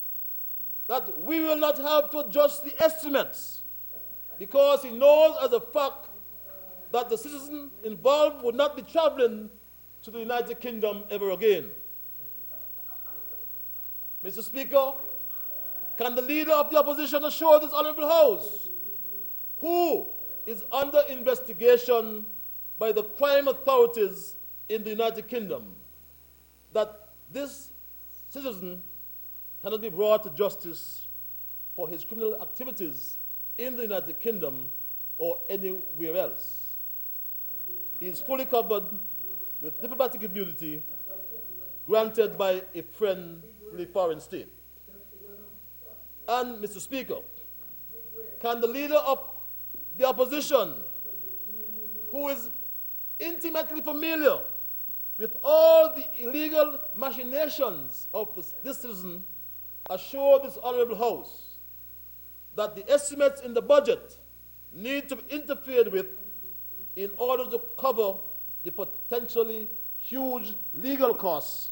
[SPEAKER 1] that we will not have to adjust the estimates because he knows as a fact that the citizen involved would not be traveling to the United Kingdom ever again? Mr. Speaker, can the leader of the opposition assure this honorable House, who is under investigation by the crime authorities in the United Kingdom, that this citizen cannot be brought to justice for his criminal activities in the United Kingdom or anywhere else? He is fully covered with diplomatic immunity granted by a friendly foreign state. And, Mr. Speaker, can the leader of the opposition, who is intimately familiar with all the illegal machinations of this citizen, assure this honorable House that the estimates in the budget need to be interfered with in order to cover the potentially huge legal costs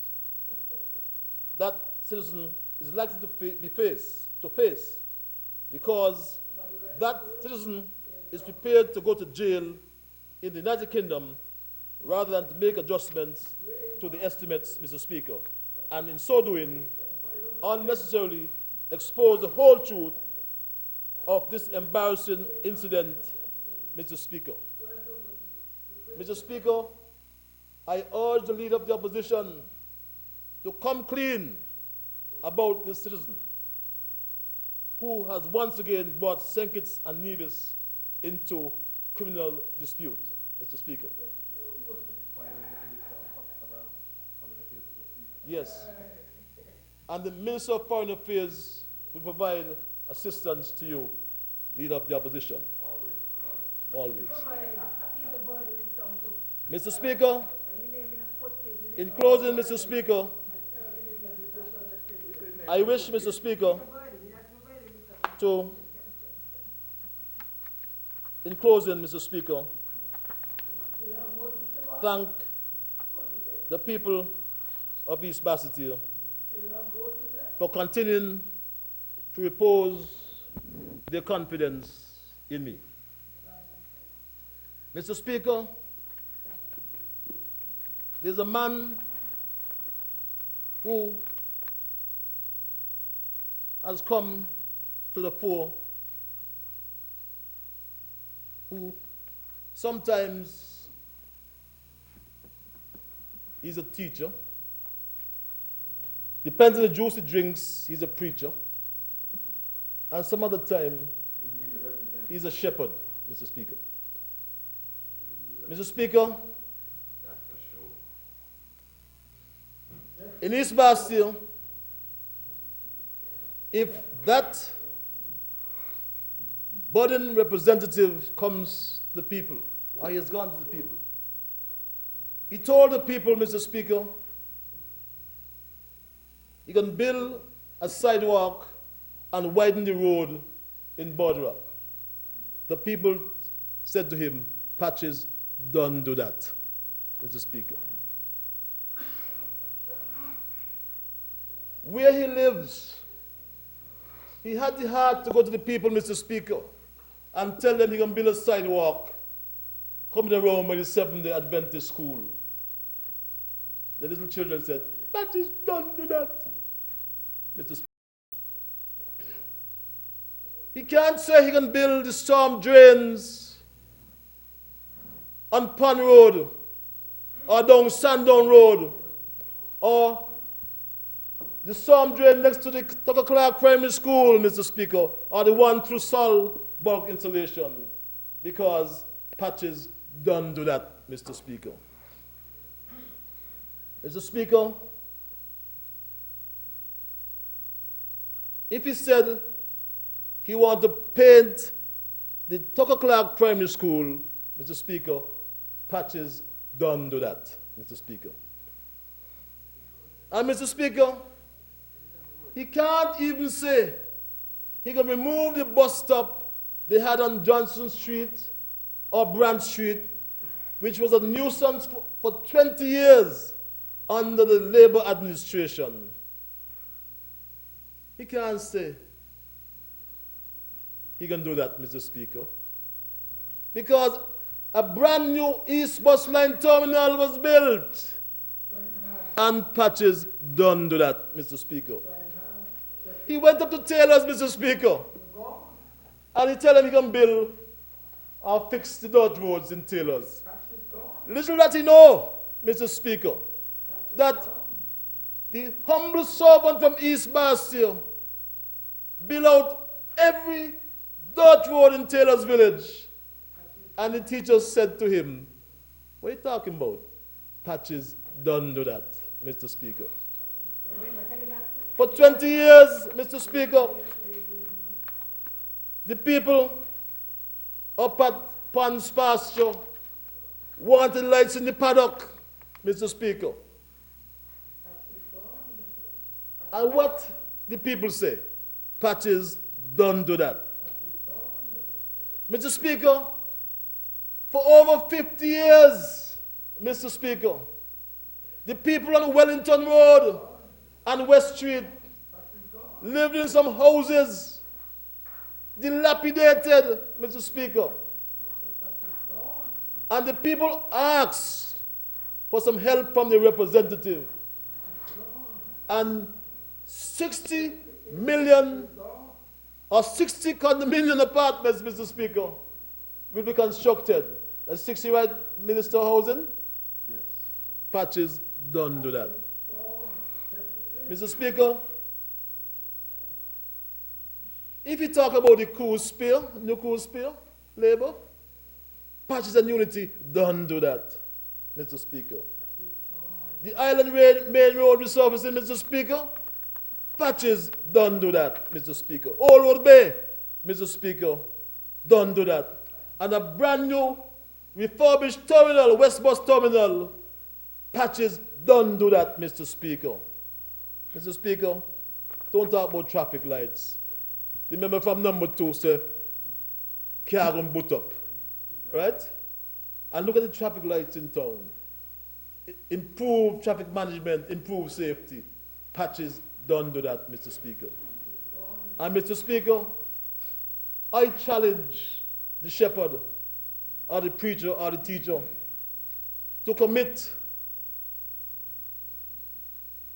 [SPEAKER 1] that citizen is likely to face because that citizen is prepared to go to jail in the United Kingdom rather than to make adjustments to the estimates, Mr. Speaker, and in so doing, unnecessarily expose the whole truth of this embarrassing incident, Mr. Speaker. Mr. Speaker, I urge the leader of the opposition to come clean about this citizen who has once again brought St. Kitts and Nevis into criminal dispute, Mr. Speaker. Yes. And the Minister of Foreign Affairs will provide assistance to you, leader of the opposition. Always. Mr. Speaker, in closing, Mr. Speaker, I wish, Mr. Speaker, in closing, Mr. Speaker, thank the people of East Basseterre for continuing to repose their confidence in me. Mr. Speaker, there's a man who has come to the fore who sometimes is a teacher, depends on the juice he drinks, he's a preacher, and some other time he's a shepherd, Mr. Speaker. Mr. Speaker, in East Basseterre, if that budding representative comes to the people, or he has gone to the people, he told the people, Mr. Speaker, he can build a sidewalk and widen the road in Bordeaux. The people said to him, Patches, don't do that, Mr. Speaker. Where he lives, he had the heart to go to the people, Mr. Speaker, and tell them he can build a sidewalk coming around by the Seventh-day Adventist school. The little children said, Patches, don't do that, Mr. Speaker. He can't say he can build the storm drains on Pond Road or down Sandown Road or the storm drain next to the Tucker Clark Primary School, Mr. Speaker, or the one through Sol bulk installation, because Patches don't do that, Mr. Speaker. Mr. Speaker, if he said he wanted to paint the Tucker Clark Primary School, Mr. Speaker, Patches don't do that, Mr. Speaker. And Mr. Speaker, he can't even say he can remove the bus stop they had on Johnson Street or Branch Street, which was a nuisance for 20 years under the Labour administration. He can't say he can do that, Mr. Speaker, because a brand new East Bus Line terminal was built, and Patches don't do that, Mr. Speaker. He went up to Taylor's, Mr. Speaker, and he told him he can build or fix the dirt roads in Taylor's. Little that he know, Mr. Speaker, that the humble servant from East Basseterre built out every dirt road in Taylor's village. And the teacher said to him, what are you talking about? Patches don't do that, Mr. Speaker. For 20 years, Mr. Speaker, the people up at Pond's Pasture wanted lights in the paddock, Mr. Speaker. And what the people say? Patches don't do that. Mr. Speaker, for over 50 years, Mr. Speaker, the people on Wellington Road and West Street lived in some houses, dilapidated, Mr. Speaker. And the people asked for some help from the representative. And 60 million or 60 condominium apartments, Mr. Speaker, will be constructed. That's 60, right, Minister of Housing? Yes. Patches don't do that. Mr. Speaker, if you talk about the cruise spill, new cruise spill, Labour, Patches and Unity don't do that, Mr. Speaker. The Island Main Road resurfacing, Mr. Speaker, Patches don't do that, Mr. Speaker. Old Road Bay, Mr. Speaker, don't do that. And a brand new refurbished terminal, West Bus Terminal, Patches don't do that, Mr. Speaker. Mr. Speaker, don't talk about traffic lights. The member from number 2 said, car going boot up, right? And look at the traffic lights in town. Improve traffic management, improve safety. Patches don't do that, Mr. Speaker. And Mr. Speaker, I challenge the shepherd or the preacher or the teacher to commit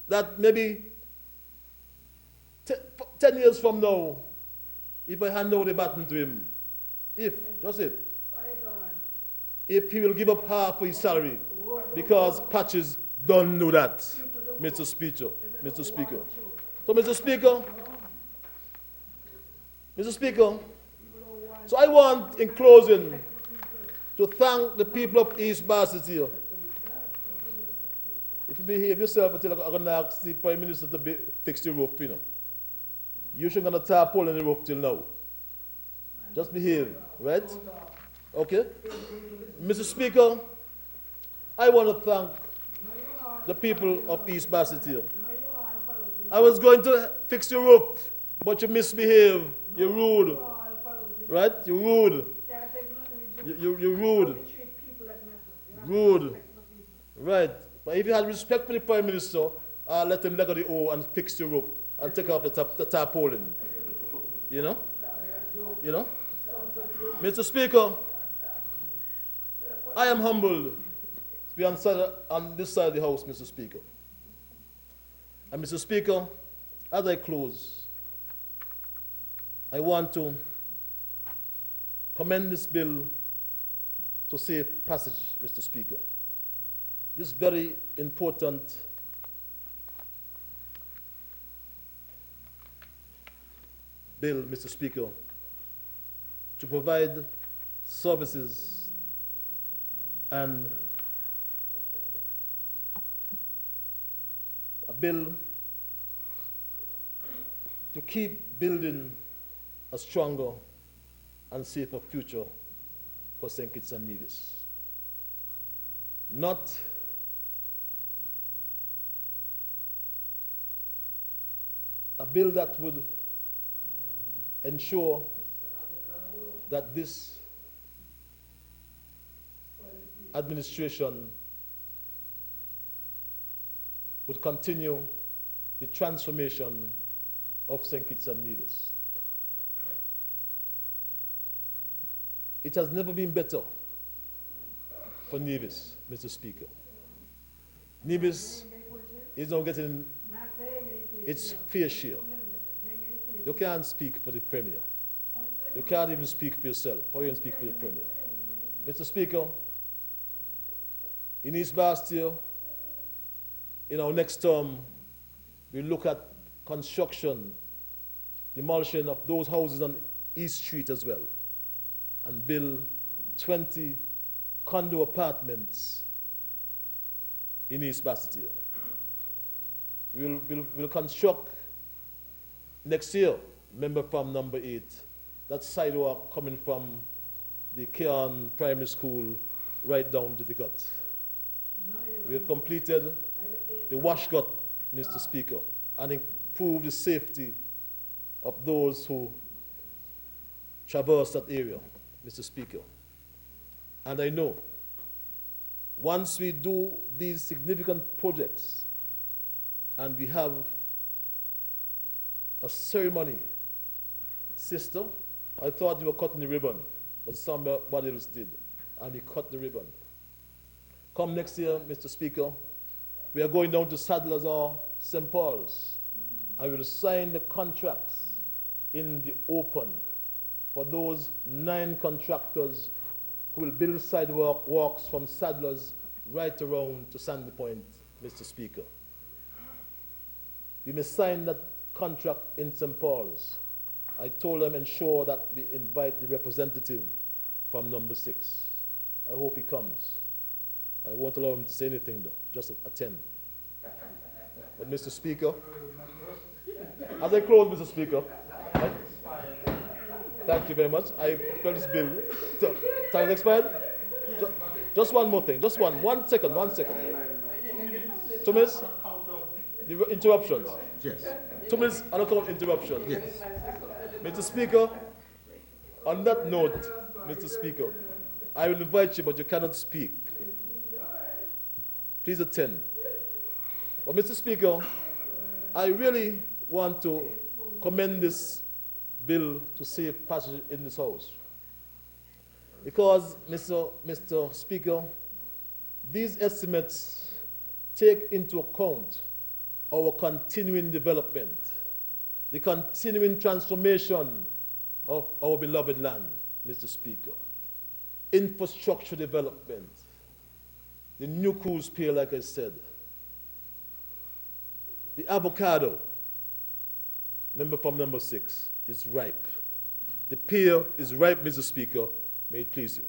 [SPEAKER 1] that maybe 10 years from now, if I hand over the baton to him, if he will give up half of his salary, because Patches don't do that, Mr. Speaker. Mr. Speaker. So, Mr. Speaker, so I want, in closing, to thank the people of East Bassett here. If you behave yourself until I'm going to ask the Prime Minister to fix the roof, you know. You shouldn't going to tarpaulin in the roof till now. Just behave, right? Okay? Mr. Speaker, I want to thank the people of East Bassett here. I was going to fix your roof, but you misbehave. You're rude. Right? You're rude. You're rude. Rude. Right. But if you had respect for the Prime Minister, let him let go the O and fix the roof and take off the tarpaulin. You know? You know? Mr. Speaker, I am humbled to be on this side of the House, Mr. Speaker. And Mr. Speaker, as I close, I want to commend this bill to safe passage, Mr. Speaker. This very important bill, Mr. Speaker, to provide services and a bill to keep building a stronger and safer future for St. Kitts and Nevis. Not a bill that would ensure that this administration would continue the transformation of St. Kitts and Nevis. It has never been better for Nevis, Mr. Speaker. Nevis is now getting its fair share. You can't speak for the Premier. You can't even speak for yourself. How you can speak for the Premier? Mr. Speaker, in East Bastia, in our next term, we look at construction, demolition of those houses on East Street as well, and build 20 condo apartments in East Basseterre. We'll construct next year, member from number 8, that sidewalk coming from the Kean Primary School right down to the gut. We have completed the wash gut, Mr. Speaker, and improved the safety of those who traverse that area, Mr. Speaker. And I know once we do these significant projects and we have a ceremony, sister, I thought you were cutting the ribbon, but somebody else did, and we cut the ribbon. Come next year, Mr. Speaker, we are going down to Sadler's or St. Paul's, and we will sign the contracts in the open for those 9 contractors who will build sidewalks from Sadler's right around to Sandy Point, Mr. Speaker. We may sign that contract in St. Paul's. I told them ensure that we invite the representative from number 6. I hope he comes. I won't allow him to say anything though, just attend. But Mr. Speaker, as I close, Mr. Speaker, thank you very much. I felt this bill. Time expired? Just one more thing. Just one second. 2 minutes? The interruptions.
[SPEAKER 3] Yes.
[SPEAKER 1] 2 minutes on account of interruption.
[SPEAKER 3] Yes.
[SPEAKER 1] Mr. Speaker, on that note, Mr. Speaker, I will invite you, but you cannot speak. Please attend. But Mr. Speaker, I really want to commend this bill to save passage in this House. Because, Mr. Speaker, these estimates take into account our continuing development, the continuing transformation of our beloved land, Mr. Speaker, infrastructure development, the new cruise pier, like I said, the avocado, member from number 6, is ripe. The pier is ripe, Mr. Speaker. May it please you.